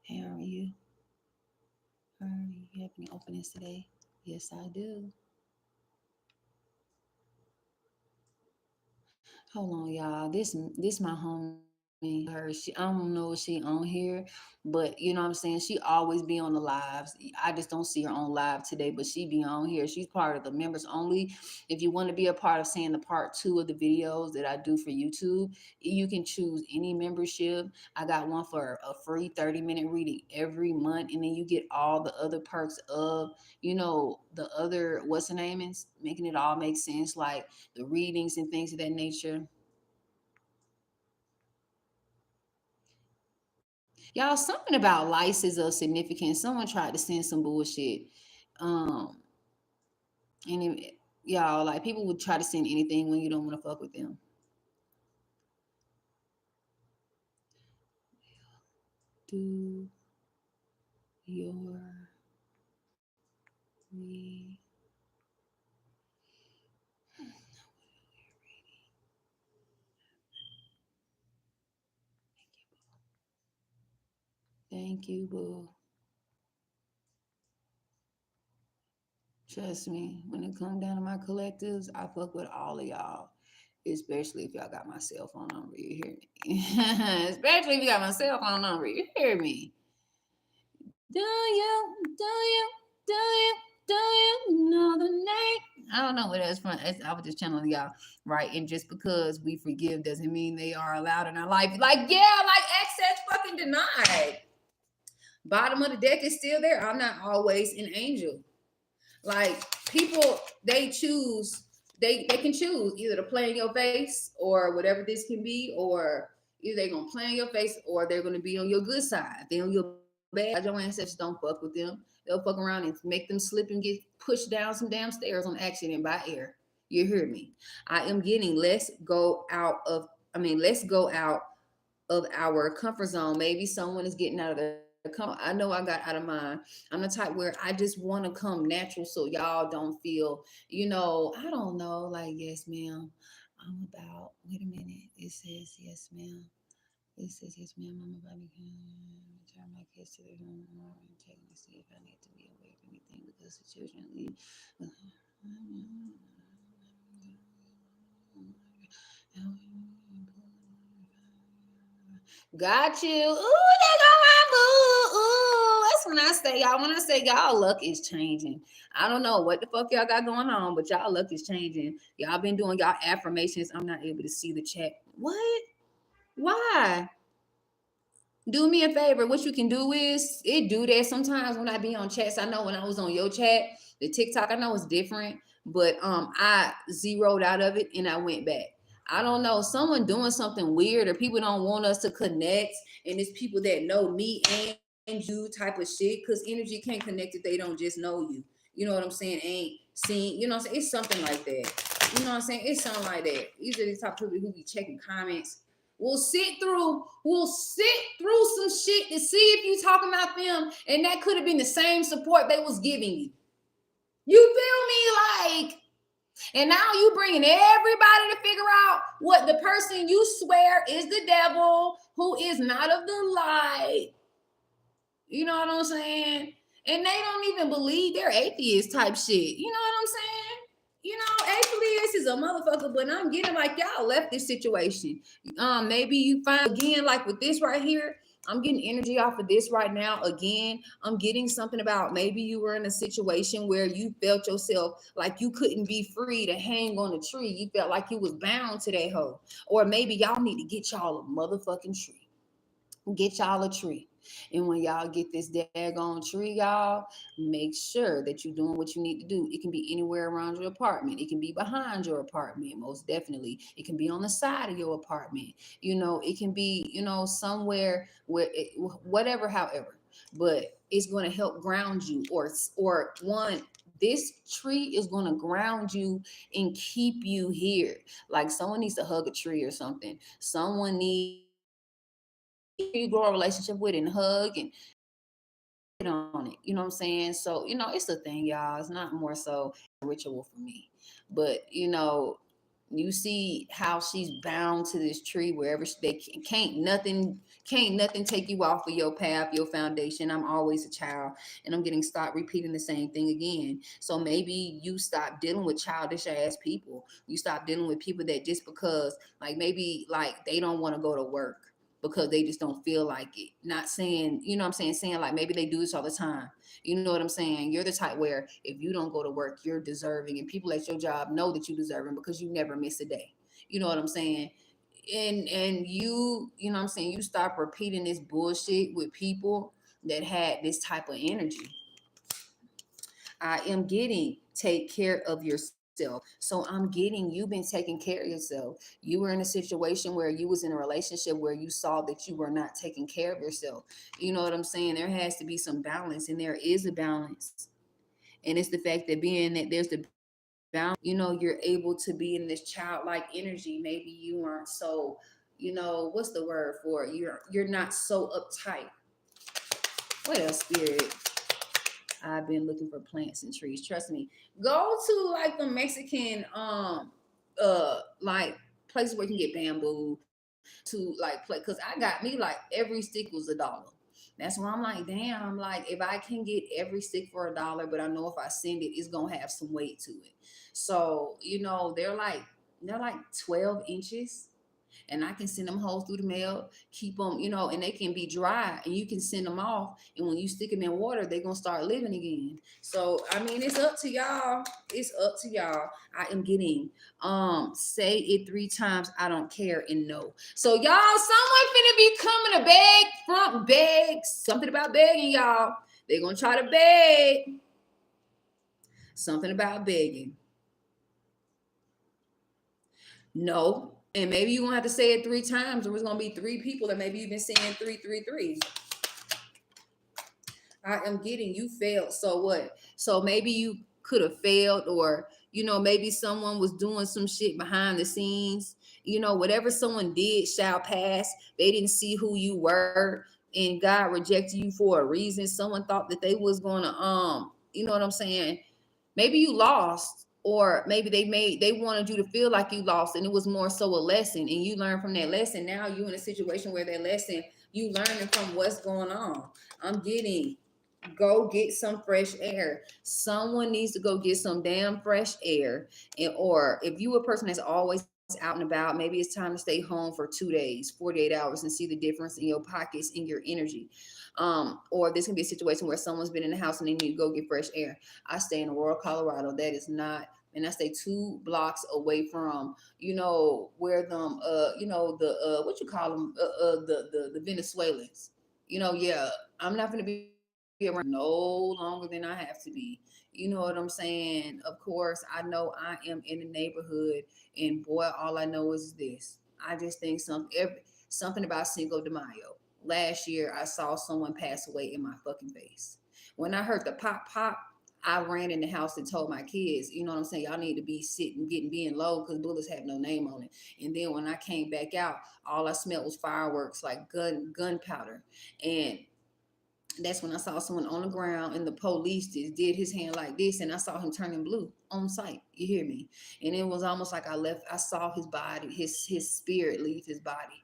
How are you? openings today? Yes, I do. Hold on, y'all. This my homie. Her, she I don't know if she on here, but you know what I'm saying. She always be on the lives. I just don't see her on live today, but she be on here. She's part of the members only. If you want to be a part of seeing the part 2 of the videos that I do for YouTube, you can choose any membership. I got one for a free 30-minute reading every month, and then you get all the other perks of the other what's the name is making it all make sense, like the readings and things of that nature. Y'all, something about license of significance. Someone tried to send some bullshit. Um, y'all, like people would try to send anything when you don't want to fuck with them. Do your re- Thank you, boo. Trust me, when it come down to my collectives, I fuck with all of y'all. Especially if y'all got my cell phone number, you hear me? Especially if you got my cell phone number, you hear me? Do you know the name? I don't know what that's from. I was just channeling y'all, right? And just because we forgive doesn't mean they are allowed in our life. Like, yeah, like access fucking denied. Bottom of the deck is still there. I'm not always an angel. Like people, they choose. They can choose either to play in your face or whatever this can be, or either they're gonna play in your face or they're gonna be on your good side. They on your bad. Your ancestors don't fuck with them. They'll fuck around and make them slip and get pushed down some damn stairs on accident by air. You hear me? I am getting let's go out of our comfort zone. Maybe someone is getting out of their comfort. I know I got out of mine. I'm the type where I just want to come natural so y'all don't feel, I don't know, like, yes, ma'am. I'm about, wait a minute. It says, yes, ma'am. It says, yes, ma'am. I'm about to return my kids to their home and check to see if I need to be aware of anything because the children leave. Got you. Ooh, they go my boo. Ooh, that's when I say y'all. When I say y'all luck is changing. I don't know what the fuck y'all got going on, but y'all luck is changing. Y'all been doing y'all affirmations. I'm not able to see the chat. What? Why? Do me a favor. What you can do is it do that sometimes when I be on chats. I know when I was on your chat, the TikTok, I know it's different, but I zeroed out of it and I went back. I don't know, someone doing something weird or people don't want us to connect, and it's people that know me and you type of shit because energy can't connect if they don't just know you. You know what I'm saying? Ain't seen, you know what I'm saying? It's something like that. You know what I'm saying? It's something like that. These are the type of people who be checking comments. We'll sit through some shit to see if you talking about them, and that could have been the same support they was giving you. You feel me? Like, and now you bringing everybody to figure out what the person you swear is the devil, who is not of the light. You know what I'm saying? And they don't even believe they're atheist type shit. You know what I'm saying? Atheist is a motherfucker, but I'm getting like y'all left this situation. Maybe you find again, like with this right here. I'm getting energy off of this right now. Again, I'm getting something about maybe you were in a situation where you felt yourself like you couldn't be free to hang on a tree. You felt like you was bound to that hoe. Or maybe y'all need to get y'all a motherfucking tree. Get y'all a tree. And when y'all get this daggone tree, y'all, make sure that you're doing what you need to do. It can be anywhere around your apartment. It can be behind your apartment, most definitely. It can be on the side of your apartment. It can be, somewhere where whatever, however. But it's going to help ground you, or one, this tree is going to ground you and keep you here. Like someone needs to hug a tree or something. Someone needs you grow a relationship with and hug and on it. You know what I'm saying? So, it's a thing, y'all. It's not more so a ritual for me. But, You see how she's bound to this tree wherever they can't nothing take you off of your path, your foundation. I'm always a child, and I'm getting stop repeating the same thing again. So maybe you stop dealing with childish ass people. You stop dealing with people that just because like maybe like they don't want to go to work because they just don't feel like it. Not saying, you know what I'm saying, saying like maybe they do this all the time. You know what I'm saying? You're the type where if you don't go to work, you're deserving, and people at your job know that you're deserving because you never miss a day. You know what I'm saying? And you know what I'm saying, you stop repeating this bullshit with people that had this type of energy. I am getting take care of yourself. So I'm getting you've been taking care of yourself. You were in a situation where you was in a relationship where you saw that you were not taking care of yourself. You know what I'm saying? There has to be some balance, and there is a balance. And it's the fact that being that there's the balance, you're able to be in this childlike energy. Maybe you aren't so, what's the word for it? You're not so uptight. What else, spirit? I've been looking for plants and trees. Trust me. Go to like the Mexican like places where you can get bamboo to like play, because I got me like every stick was $1. That's why I'm like, damn, like if I can get every stick for $1, but I know if I send it, it's gonna have some weight to it. So, they're like 12 inches, and I can send them whole through the mail, keep them, and they can be dry, and you can send them off. And when you stick them in water, they're going to start living again. So, I mean, it's up to y'all. It's up to y'all. I am getting, say it 3 times. I don't care and no. So y'all, someone finna be coming to beg, front beg, something about begging y'all. They're going to try to beg. Something about begging. No. And maybe you're gonna have to say it 3 times, or it's gonna be 3 people, and maybe you've been saying 333. I am getting you failed. So what? So maybe you could have failed, or maybe someone was doing some shit behind the scenes. Whatever someone did shall pass. They didn't see who you were, and God rejected you for a reason. Someone thought that they was gonna you know what I'm saying? Maybe you lost, or maybe they wanted you to feel like you lost, and it was more so a lesson, and you learned from that lesson. Now you in a situation where that lesson, you learning from what's going on. I'm getting go get some fresh air. Someone needs to go get some damn fresh air. And or if you a person that's always out and about, maybe it's time to stay home for 2 days, 48 hours, and see the difference in your pockets, in your energy. Or this can be a situation where someone's been in the house and they need to go get fresh air. I stay in Aurora, Colorado. That is not, and I stay 2 blocks away from, where them, the what you call them, the Venezuelans. Yeah, I'm not gonna be around no longer than I have to be. You know what I'm saying? Of course, I know I am in the neighborhood, and boy, all I know is this. I just think something about Cinco de Mayo. Last year, I saw someone pass away in my fucking face. When I heard the pop pop, I ran in the house and told my kids, you know what I'm saying? Y'all need to be sitting, being low, because bullets have no name on it. And then when I came back out, all I smelled was fireworks, like gunpowder. And that's when I saw someone on the ground, and the police just did his hand like this, and I saw him turning blue on sight. You hear me? And it was almost like I saw his body, his spirit leave his body.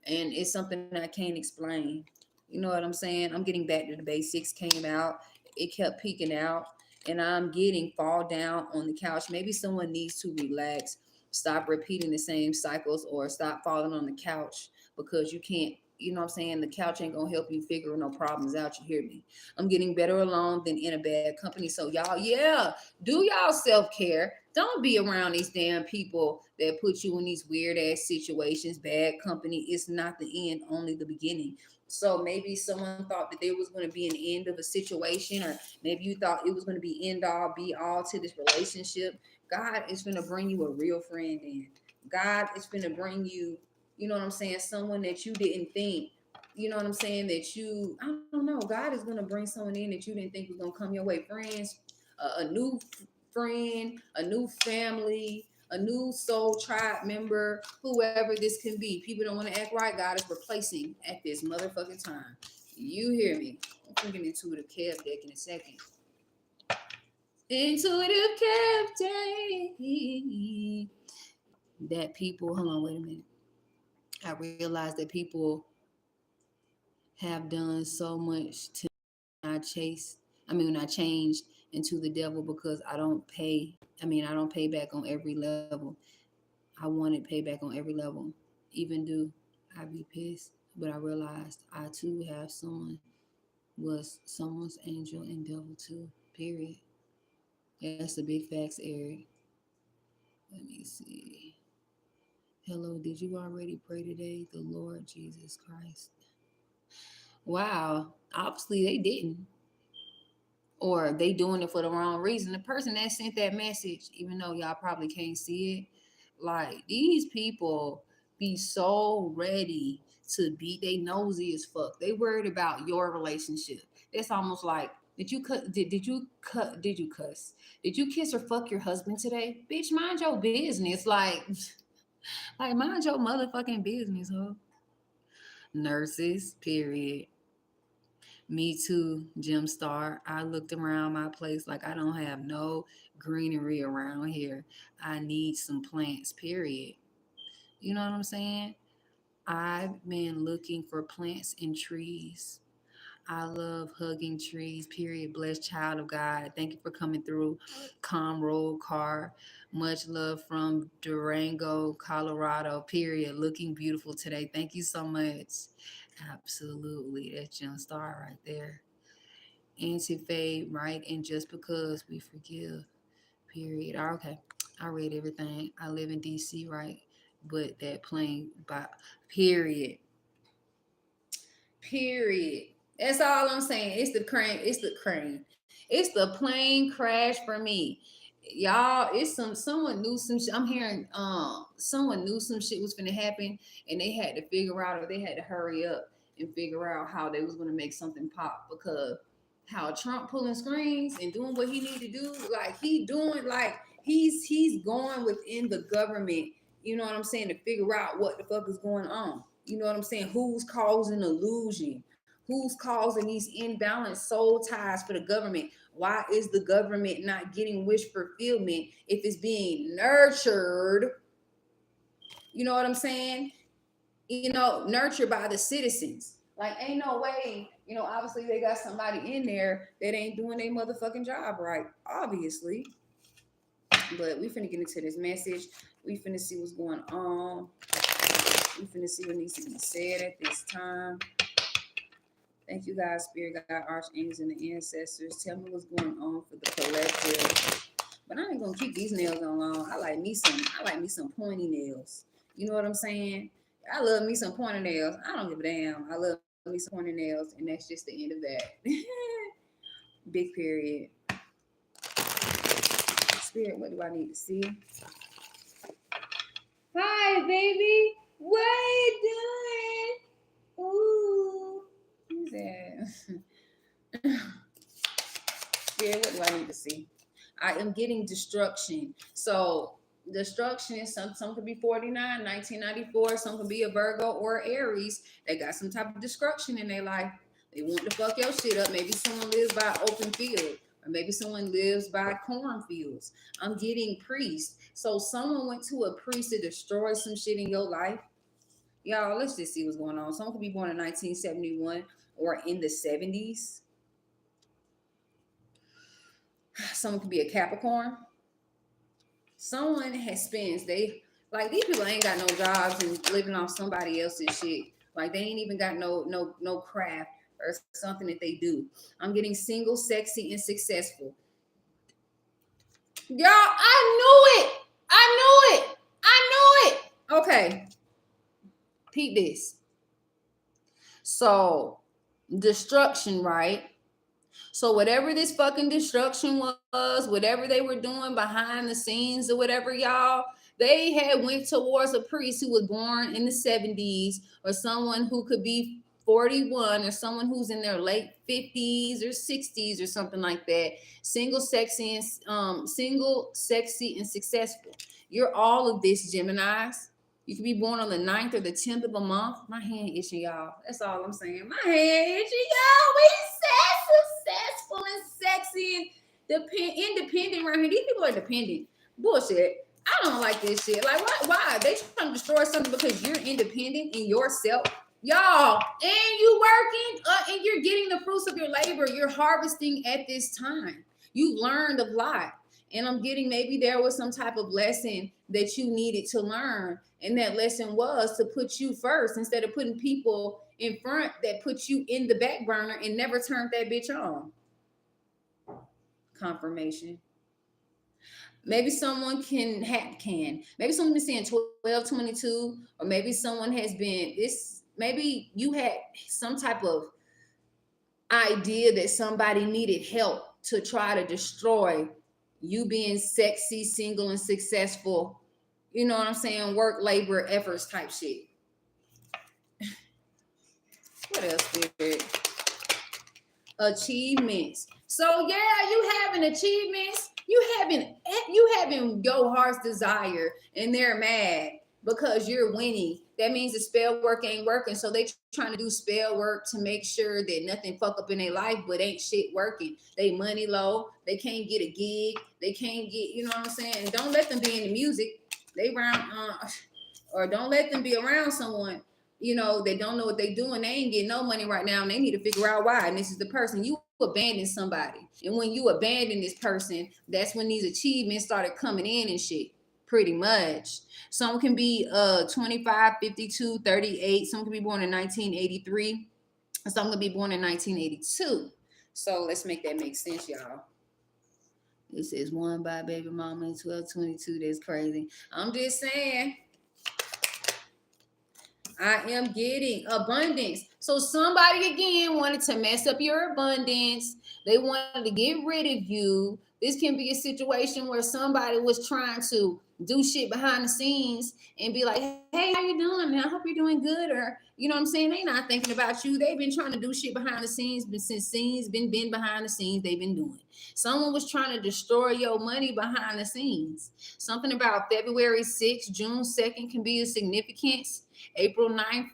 And it's something I can't explain. You know what I'm saying? I'm getting back to the basics. Came out, it kept peeking out, and I'm getting fall down on the couch. Maybe someone needs to relax, stop repeating the same cycles, or stop falling on the couch, because you can't. You know what I'm saying? The couch ain't gonna help you figure no problems out. You hear me? I'm getting better alone than in a bad company. So y'all, yeah, do y'all self-care. Don't be around these damn people that put you in these weird ass situations. Bad company is not the end, only the beginning. So maybe someone thought that there was going to be an end of a situation, or maybe you thought it was going to be end all be all to this relationship. God is going to bring you a real friend in. God is going to bring you, you know what I'm saying, someone that you didn't think, you know what I'm saying, that you, I don't know, God is going to bring someone in that you didn't think was going to come your way. Friends, a new friend, a new family, a new soul tribe member, whoever this can be. People don't want to act right. God is replacing at this motherfucking time. You hear me? I'm going into the Kev deck in a second. Intuitive Kev deck. that people, hold on, wait a minute. I realized that people have done so much to when I changed into the devil because I don't pay back on every level. I wanted payback on every level. Even do I be pissed, but I realized I too have was someone's angel and devil too. Period. That's the big facts, Eric. Let me see. Hello, did you already pray today? The Lord Jesus Christ. Wow. Obviously they didn't. Or they doing it for the wrong reason. The person that sent that message, even though y'all probably can't see it, like these people be so ready to be they nosy as fuck. They worried about your relationship. It's almost like did you cuss? Did you kiss or fuck your husband today? Bitch, mind your business. Like mind your motherfucking business, huh? Nurses, period. Me too, Jim Star. I looked around my place like I don't have no greenery around here. I need some plants, period. You know what I'm saying? I've been looking for plants and trees. I love hugging trees, period. Blessed child of God. Thank you for coming through. Calm roll car. Much love from Durango, Colorado, period. Looking beautiful today. Thank you so much. Absolutely. That's Jim Star right there. Anti-fade, right? And just because we forgive, period. Okay, I read everything. I live in DC, right? But that plane, by period, period. That's all I'm saying. It's the crane. It's the crane. It's the plane crash for me. Y'all, it's someone knew some shit. I'm hearing someone knew some shit was gonna happen and they had to figure out or they had to hurry up and figure out how they was gonna make something pop because how Trump pulling screens and doing what he need to do, like he doing like he's going within the government, you know what I'm saying, to figure out what the fuck is going on. You know what I'm saying? Who's causing illusion? Who's causing these imbalanced soul ties for the government? Why is the government not getting wish fulfillment if it's being nurtured? You know what I'm saying? Nurtured by the citizens. Like, ain't no way, obviously they got somebody in there that ain't doing their motherfucking job right, obviously. But we finna get into this message. We finna see what's going on. We finna see what needs to be said at this time. Thank you, guys, Spirit God, archangels, and the ancestors. Tell me what's going on for the collective. But I ain't gonna keep these nails on long. I like me some pointy nails. You know what I'm saying? I love me some pointy nails. I don't give a damn. I love me some pointy nails, and that's just the end of that. Big period. Spirit, what do I need to see? Hi, baby. What are you doing? Ooh. Who's that? Spirit, what do I need to see? I am getting destruction. So destruction is some could be 49, 1994, some could be a Virgo or Aries. They got some type of destruction in their life. They want to fuck your shit up. Maybe someone lives by an open field, or maybe someone lives by cornfields. I'm getting priest. So someone went to a priest to destroy some shit in your life. Y'all, let's just see what's going on. Someone could be born in 1971 or in the 70s. Someone could be a Capricorn. Someone has spends. They like these people ain't got no jobs and living off somebody else's shit. Like they ain't even got no craft or something that they do. I'm getting single, sexy, and successful. Y'all, I knew it. I knew it. I knew it. Okay. Peep this. So destruction, right? So whatever this fucking destruction was, whatever they were doing behind the scenes or whatever, y'all, they had went towards a priest who was born in the 70s or someone who could be 41 or someone who's in their late 50s or 60s or something like that. Single, sexy, and successful. You're all of this, Geminis. You could be born on the 9th or the 10th of a month. My hand itching, y'all. That's all I'm saying. My hand itching, y'all. We successful and sexy and independent right here. These people are dependent. Bullshit. I I don't like this shit. Like, why? They trying to destroy something because you're independent in yourself. Y'all, and you working and you're getting the fruits of your labor. You're harvesting at this time. You learned a lot. And I'm getting maybe there was some type of lesson that you needed to learn. And that lesson was to put you first instead of putting people in front that put you in the back burner and never turned that bitch on. Confirmation. Maybe someone maybe someone been saying 1222, or maybe someone has been this, maybe you had some type of idea that somebody needed help to try to destroy you being sexy, single, and successful. You know what I'm saying? Work, labor, efforts type shit. What else, Spirit? Achievements. So yeah, you having achievements. You having your heart's desire, and they're mad because you're winning. That means the spell work ain't working. So they trying to do spell work to make sure that nothing fuck up in their life, but ain't shit working. They money low. They can't get a gig. They can't get, you know what I'm saying? And don't let them be in the music. They around, or don't let them be around someone, you know, they don't know what they doing. They ain't getting no money right now, and they need to figure out why. And this is the person. You abandon somebody, and when you abandon this person, that's when these achievements started coming in and shit. Pretty much. Some can be 25, 52, 38. Some can be born in 1983. Some can be born in 1982. So let's make that make sense, y'all. This is one by baby mama in 1222. That's crazy. I'm just saying. I am getting abundance. So somebody again wanted to mess up your abundance. They wanted to get rid of you. This can be a situation where somebody was trying to do shit behind the scenes and be like, hey, how you doing, man? I hope you're doing good. Or, you know what I'm saying? They not thinking about you. They've been trying to do shit behind the scenes, but since scenes been behind the scenes, they've been doing. Someone was trying to destroy your money behind the scenes. Something about February 6th, June 2nd can be a significance. April 9th,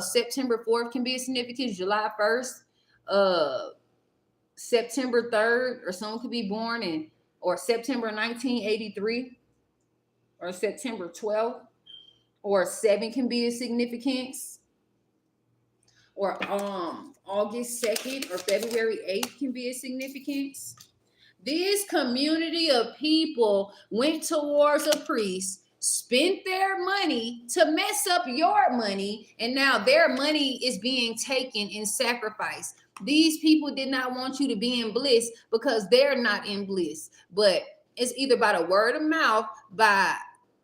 September 4th can be a significance. July 1st, September 3rd, or someone could be born in, or September 1983, or September 12th, or 7 can be a significance, or August 2nd or February 8th can be a significance. This community of people went towards a priest, spent their money to mess up your money, and now their money is being taken in sacrifice. These people did not want you to be in bliss because they're not in bliss, but it's either by the word of mouth, by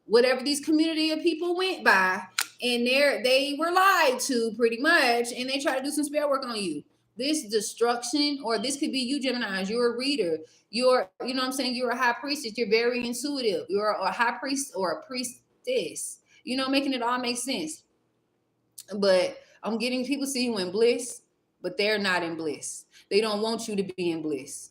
whatever these community of people went by, and they were lied to pretty much, and they try to do some spell work on you. This destruction, or this could be you, Geminis. You're a reader. You're, you know what I'm saying? You're a high priestess. You're very intuitive. You're a high priest or a priestess. You know, making it all make sense. But I'm getting people see you in bliss, but they're not in bliss. They don't want you to be in bliss.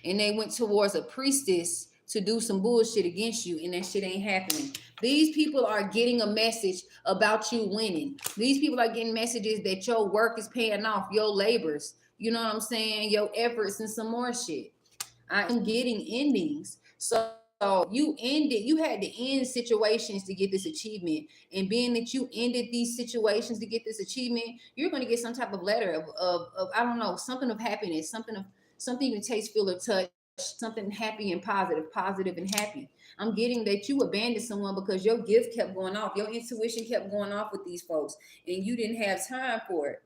And they went towards a priestess to do some bullshit against you, and that shit ain't happening. These people are getting a message about you winning. These people are getting messages that your work is paying off, your labors, you know what I'm saying, your efforts, and some more shit. I am getting endings. So you had to end situations to get this achievement. And being that you ended these situations to get this achievement, you're going to get some type of letter of I don't know, something of happiness, something you can taste, feel, or touch, something happy and positive and happy. I'm getting that you abandoned someone because your gift kept going off. Your intuition kept going off with these folks, and you didn't have time for it.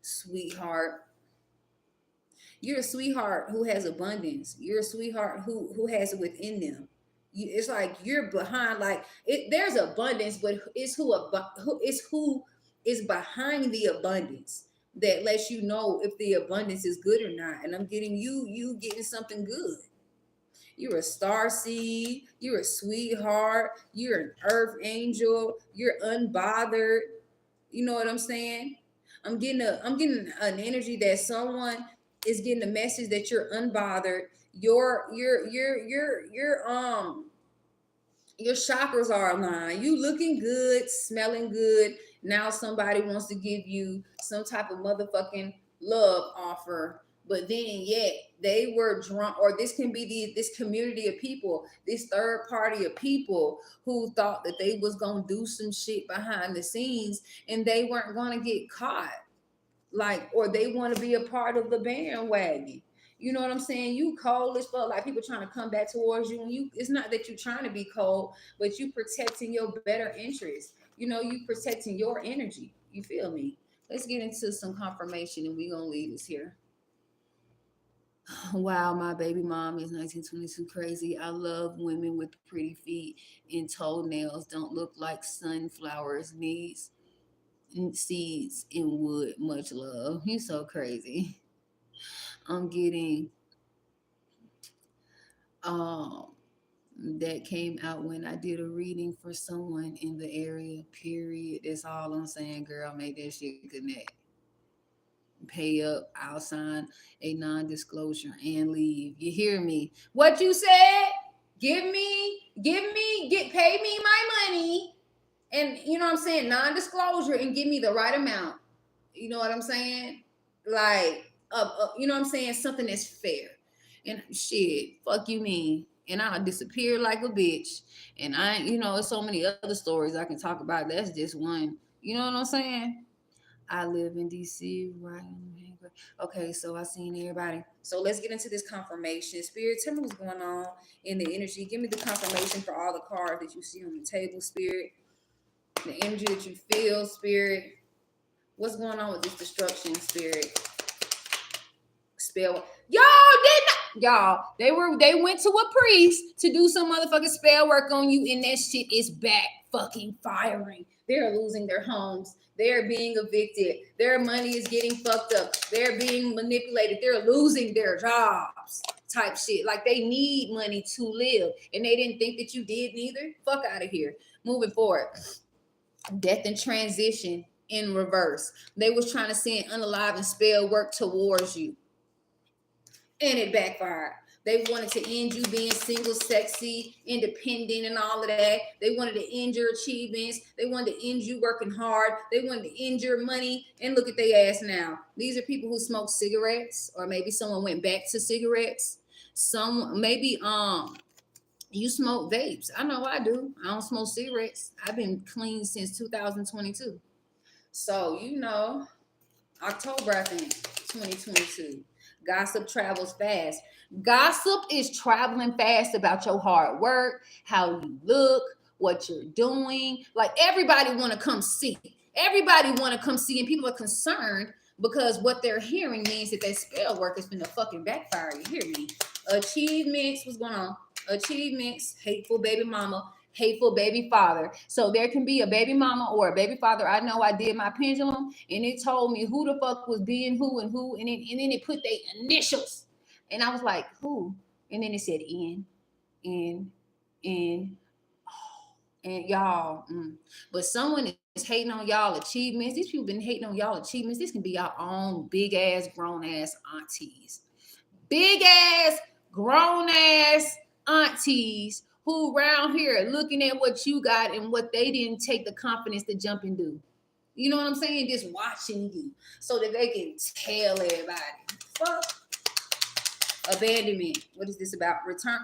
Sweetheart. You're a sweetheart who has abundance. You're a sweetheart who has it within them. It's like you're behind. Like there's abundance, but it's who is behind the abundance that lets you know if the abundance is good or not. And I'm getting you getting something good. You're a star seed. You're a sweetheart. You're an earth angel. You're unbothered. You know what I'm saying? I'm getting an energy that someone is getting a message that you're unbothered. Your chakras are aligned. You looking good, smelling good. Now somebody wants to give you some type of motherfucking love offer, But then yet they were drawn, or this can be this community of people, this third party of people who thought that they was gonna do some shit behind the scenes and they weren't gonna get caught. Like, or they want to be a part of the bandwagon. You know what I'm saying? You cold as fuck, like people trying to come back towards you, and you, it's not that you're trying to be cold, but you protecting your better interest. You know, you protecting your energy. You feel me? Let's get into some confirmation and we gonna leave this here. Wow, my baby mom is 1922 crazy. I love women with pretty feet and toenails don't look like sunflowers. Needs seeds in wood. Much love. You so crazy. I'm getting um that came out when I did a reading for someone in the area. Period. That's all I'm saying, girl. Make that shit connect. Pay up. I'll sign a non-disclosure and leave. You hear me? What you said? Pay me my money, and you know what I'm saying, non-disclosure, and give me the right amount. You know what I'm saying? Like, you know what I'm saying? Something that's fair. And shit, fuck you mean. And I'll disappear like a bitch. And you know, there's so many other stories I can talk about. That's just one. You know what I'm saying? I live in DC, right? Okay, so I seen everybody. So let's get into this confirmation. Spirit, tell me what's going on in the energy. Give me the confirmation for all the cards that you see on the table, Spirit. The energy that you feel, Spirit. What's going on with this destruction, Spirit? Spell. They went to a priest to do some motherfucking spell work on you, and that shit is back fucking firing. They're losing their homes. They're being evicted. Their money is getting fucked up. They're being manipulated. They're losing their jobs. Type shit. Like they need money to live. And they didn't think that you did neither. Fuck out of here. Moving forward. Death and transition in reverse. They was trying to send unalive and spell work towards you, and it backfired. They wanted to end you being single, sexy, independent, and all of that. They wanted to end your achievements. They wanted to end you working hard. They wanted to end your money. And look at their ass now. These are people who smoke cigarettes, or maybe someone went back to cigarettes. Some maybe you smoke vapes. I know I do. I don't smoke cigarettes. I've been clean since 2022. So, you know, October, I think, 2022. Gossip travels fast. Gossip is traveling fast about your hard work, how you look, what you're doing. Like everybody want to come see. Everybody want to come see, and people are concerned because what they're hearing means that spell work has been a fucking backfire. You hear me? Achievements, what's going on? Achievements, hateful baby mama, hateful baby father. So there can be a baby mama or a baby father. I know I did my pendulum and it told me who the fuck was being who and who, and then it put their initials. And I was like, who? And then it said in, in, and y'all. But someone is hating on y'all achievements. These people been hating on y'all achievements. This can be your own big ass, grown ass aunties. Big ass, grown ass aunties who around here looking at what you got and what they didn't take the confidence to jump and do. You know what I'm saying? Just watching you so that they can tell everybody. Fuck. Abandonment. What is this about? Return.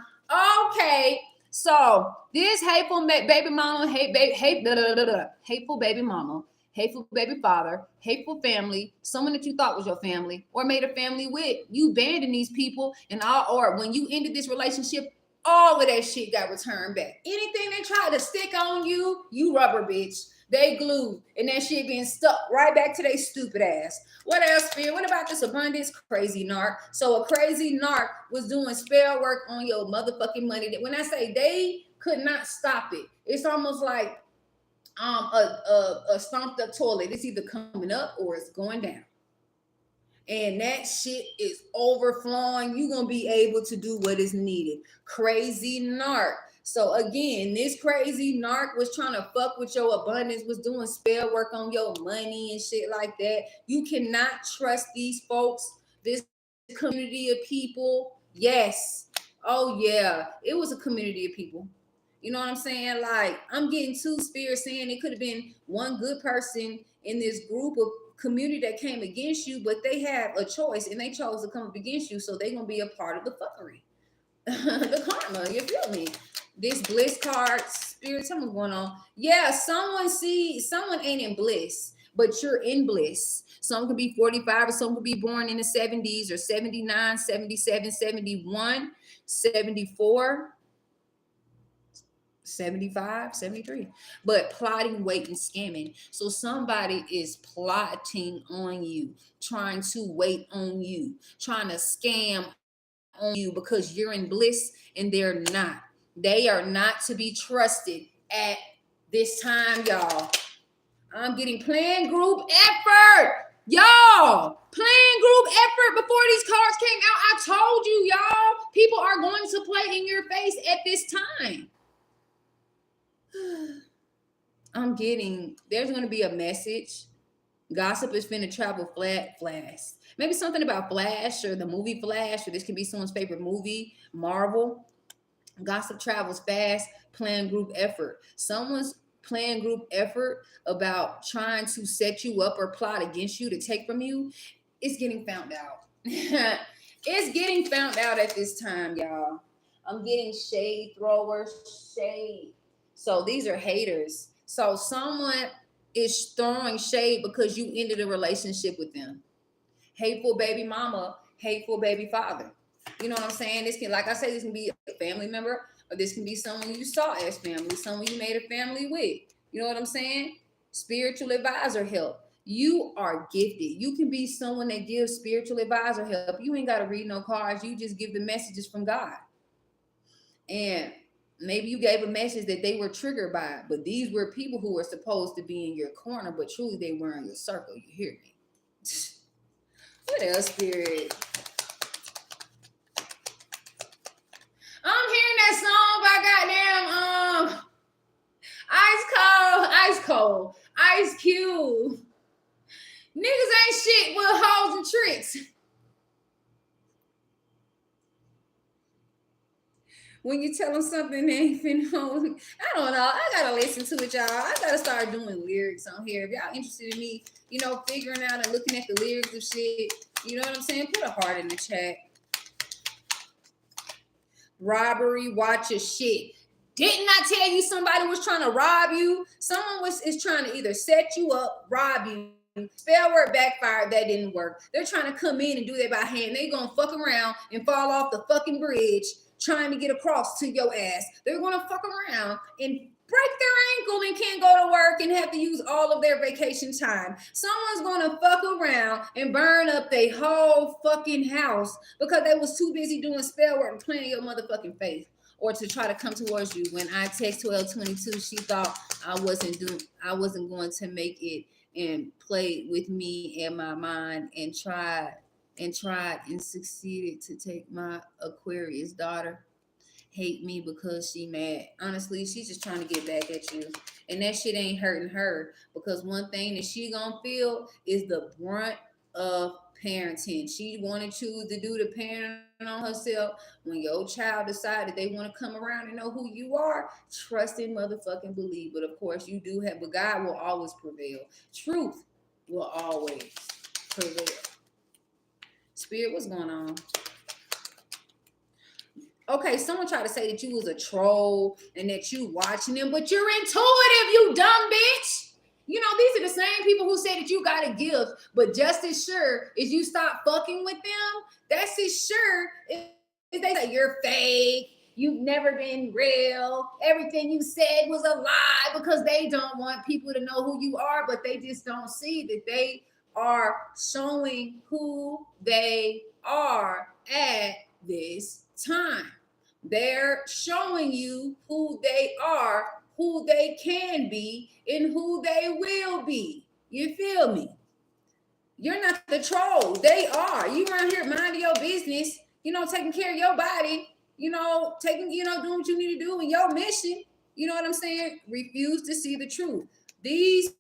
Okay. So this hateful baby mama, hateful baby mama, hateful baby father, hateful family, someone that you thought was your family or made a family with, you abandoned these people, and all, or when you ended this relationship, all of that shit got returned back. Anything they tried to stick on you, you rubber bitch. They glued, and that shit being stuck right back to their stupid ass. What else, Spirit? What about this abundance? Crazy narc. So a crazy narc was doing spell work on your motherfucking money. When I say they could not stop it, it's almost like a stomped up toilet. It's either coming up or it's going down. And that shit is overflowing. You're gonna be able to do what is needed. Crazy narc. So again, this crazy narc was trying to fuck with your abundance, was doing spell work on your money and shit like that. You cannot trust these folks, this community of people. Yes. Oh yeah. It was a community of people. You know what I'm saying? Like, I'm getting two spirits saying it could have been one good person in this group of community that came against you, but they have a choice and they chose to come up against you, so they're gonna be a part of the fuckery. The karma, you feel me? This bliss card, spirit, something's going on. Yeah, someone ain't in bliss, but you're in bliss. Some could be 45, or some could be born in the 70s, or 79, 77, 71, 74, 75, 73, but plotting, waiting, scamming. So somebody is plotting on you, trying to wait on you, trying to scam on you because you're in bliss and they're not. They are not to be trusted at this time, y'all. I'm getting planned group effort. Y'all, planned group effort before these cards came out. I told you, y'all, people are going to play in your face at this time. I'm getting, there's going to be a message. Gossip is finna travel fast. Maybe something about Flash or the movie Flash, or this could be someone's favorite movie, Marvel. Gossip travels fast, planned group effort. Someone's planned group effort about trying to set you up or plot against you to take from you is getting found out. It's getting found out at this time, y'all. I'm getting shade throwers, shade. So these are haters. So someone is throwing shade because you ended a relationship with them. Hateful baby mama, hateful baby father. You know what I'm saying? This can, like I said, this can be a family member, or this can be someone you saw as family, someone you made a family with. You know what I'm saying? Spiritual advisor help. You are gifted. You can be someone that gives spiritual advisor help. You ain't got to read no cards. You just give the messages from God. And maybe you gave a message that they were triggered by, but these were people who were supposed to be in your corner, but truly they were in your circle. You hear me? What else, spirit? I'm hearing that song by goddamn Ice Cold, Ice Cube. Niggas ain't shit with hoes and tricks. When you tell them something they ain't finna hold, I don't know. I gotta listen to it, y'all. I gotta start doing lyrics on here. If y'all interested in me, figuring out and looking at the lyrics of shit, you know what I'm saying? Put a heart in the chat. Robbery, watch your shit. Didn't I tell you somebody was trying to rob you? Someone is trying to either set you up, rob you. Spell word backfired, that didn't work. They're trying to come in and do that by hand. They gonna fuck around and fall off the fucking bridge trying to get across to your ass. They're gonna fuck around and break their ankle and can't go to work and have to use all of their vacation time. Someone's gonna fuck around and burn up their whole fucking house because they was too busy doing spell work and playing your motherfucking face, or to try to come towards you. When I text 1222, she thought I wasn't going to make it, and played with me and my mind and tried and succeeded to take my Aquarius daughter. Hate me because she mad. Honestly, she's just trying to get back at you. And that shit ain't hurting her, because one thing that she gonna feel is the brunt of parenting. She wanted you to do the parenting on herself. When your child decided they want to come around and know who you are, trust and motherfucking believe. But of course you do have, but God will always prevail. Truth will always prevail. Spirit, what's going on? Okay, someone tried to say that you was a troll and that you watching them, but you're intuitive, you dumb bitch. These are the same people who say that you got a gift, but just as sure as you stop fucking with them, that's as sure as they say you're fake, you've never been real, everything you said was a lie, because they don't want people to know who you are, but they just don't see that they are showing who they are at this time. They're showing you who they are, who they can be, and who they will be. You feel me? You're not the troll. They are. You around here minding your business, taking care of your body, doing what you need to do in your mission. You know what I'm saying? Refuse to see the truth. These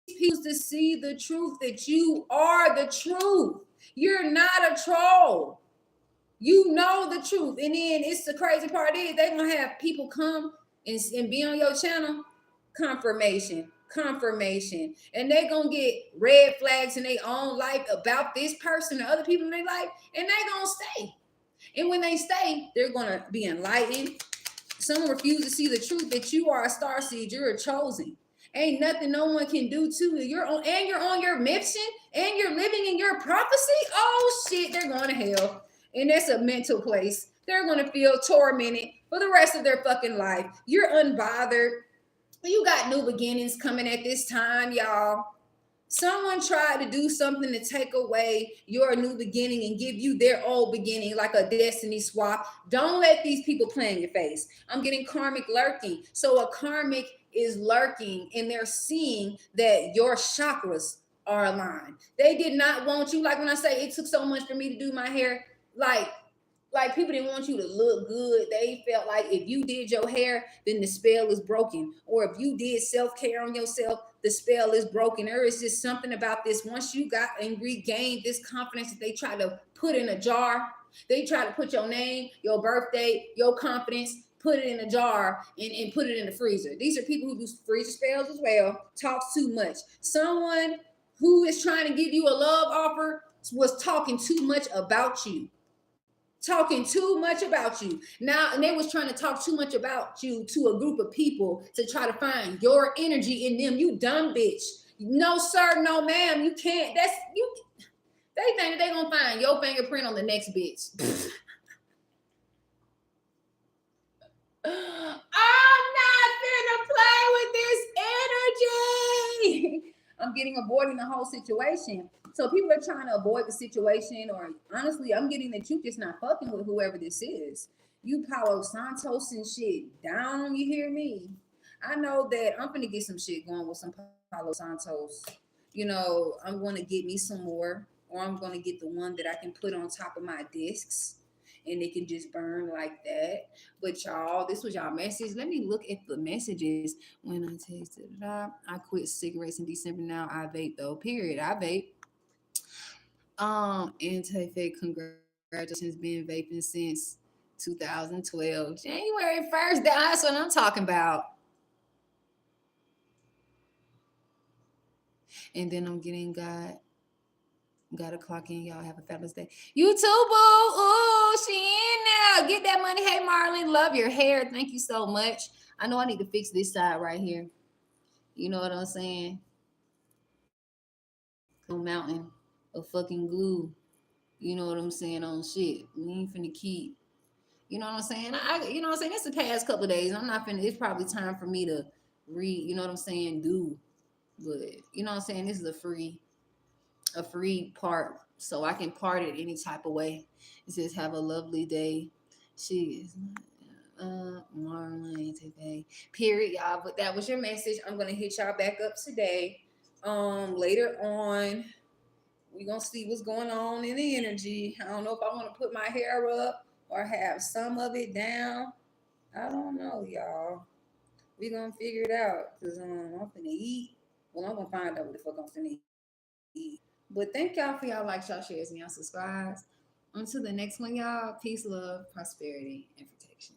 people to see the truth, that you are the truth. You're not a troll. You know the truth. And then it's the crazy part is they're gonna have people come and be on your channel. Confirmation. confirmation, and they gonna get red flags in their own life about this person or other people in their life, and they gonna stay. And when they stay, they're gonna be enlightened. Someone refuse to see the truth that you are a star seed, you're a chosen. Ain't nothing no one can do to you. You're on your mission, and you're living in your prophecy. Oh shit, they're going to hell. And that's a mental place. They're gonna feel tormented for the rest of their fucking life. You're unbothered. You got new beginnings coming at this time, y'all. Someone tried to do something to take away your new beginning and give you their old beginning, like a destiny swap. Don't let these people play in your face. I'm getting karmic lurking. So a karmic is lurking, and they're seeing that your chakras are aligned. They did not want you. Like when I say it took so much for me to do my hair, like people didn't want you to look good. They felt like if you did your hair, then the spell is broken. Or if you did self-care on yourself, the spell is broken. There is just something about this. Once you got and regained this confidence that they try to put in a jar, they try to put your name, your birthday, your confidence, put it in a jar and put it in the freezer. These are people who do freezer spells as well, talks too much. Someone who is trying to give you a love offer was talking too much about you. Talking too much about you now, and they was trying to talk too much about you to a group of people to try to find your energy in them. You dumb bitch. No sir, no ma'am, you can't. That's you. They think that they gonna find your fingerprint on the next bitch. I'm not finna play with this energy. I'm getting avoiding the whole situation. So people are trying to avoid the situation, or honestly, I'm getting that you just not fucking with whoever this is. You Palo Santos and shit down, you hear me? I know that I'm gonna get some shit going with some Palo Santos. You know, I'm gonna get me some more, or I'm gonna get the one that I can put on top of my discs and it can just burn like that. But y'all, this was y'all message. Let me look at the messages. When I tasted it up, I quit cigarettes in December. Now I vape though. Period. I vape. Anti-fake congratulations. Been vaping since 2012. January 1st. That's what I'm talking about. And then I'm getting Gotta clock in, y'all. Have a fabulous day. You too, boo. Ooh, she in now. Get that money. Hey, Marlon, love your hair. Thank you so much. I know I need to fix this side right here. You know what I'm saying? No mountain of fucking glue. You know what I'm saying on shit. We ain't finna keep. You know what I'm saying? You know what I'm saying? It's the past couple of days. I'm not finna. It's probably time for me to read. You know what I'm saying? Do, but you know what I'm saying? This is a free part, so I can part it any type of way. It says, have a lovely day. She is Marlene today. Period, y'all. But that was your message. I'm gonna hit y'all back up today. Later on, we're gonna see what's going on in the energy. I don't know if I want to put my hair up or have some of it down. I don't know, y'all. We gonna figure it out. Cause I'm finna eat. Well, I'm gonna find out what the fuck I'm finna eat. But thank y'all for y'all likes, y'all shares, and y'all subscribes. Until the next one, y'all. Peace, love, prosperity, and protection.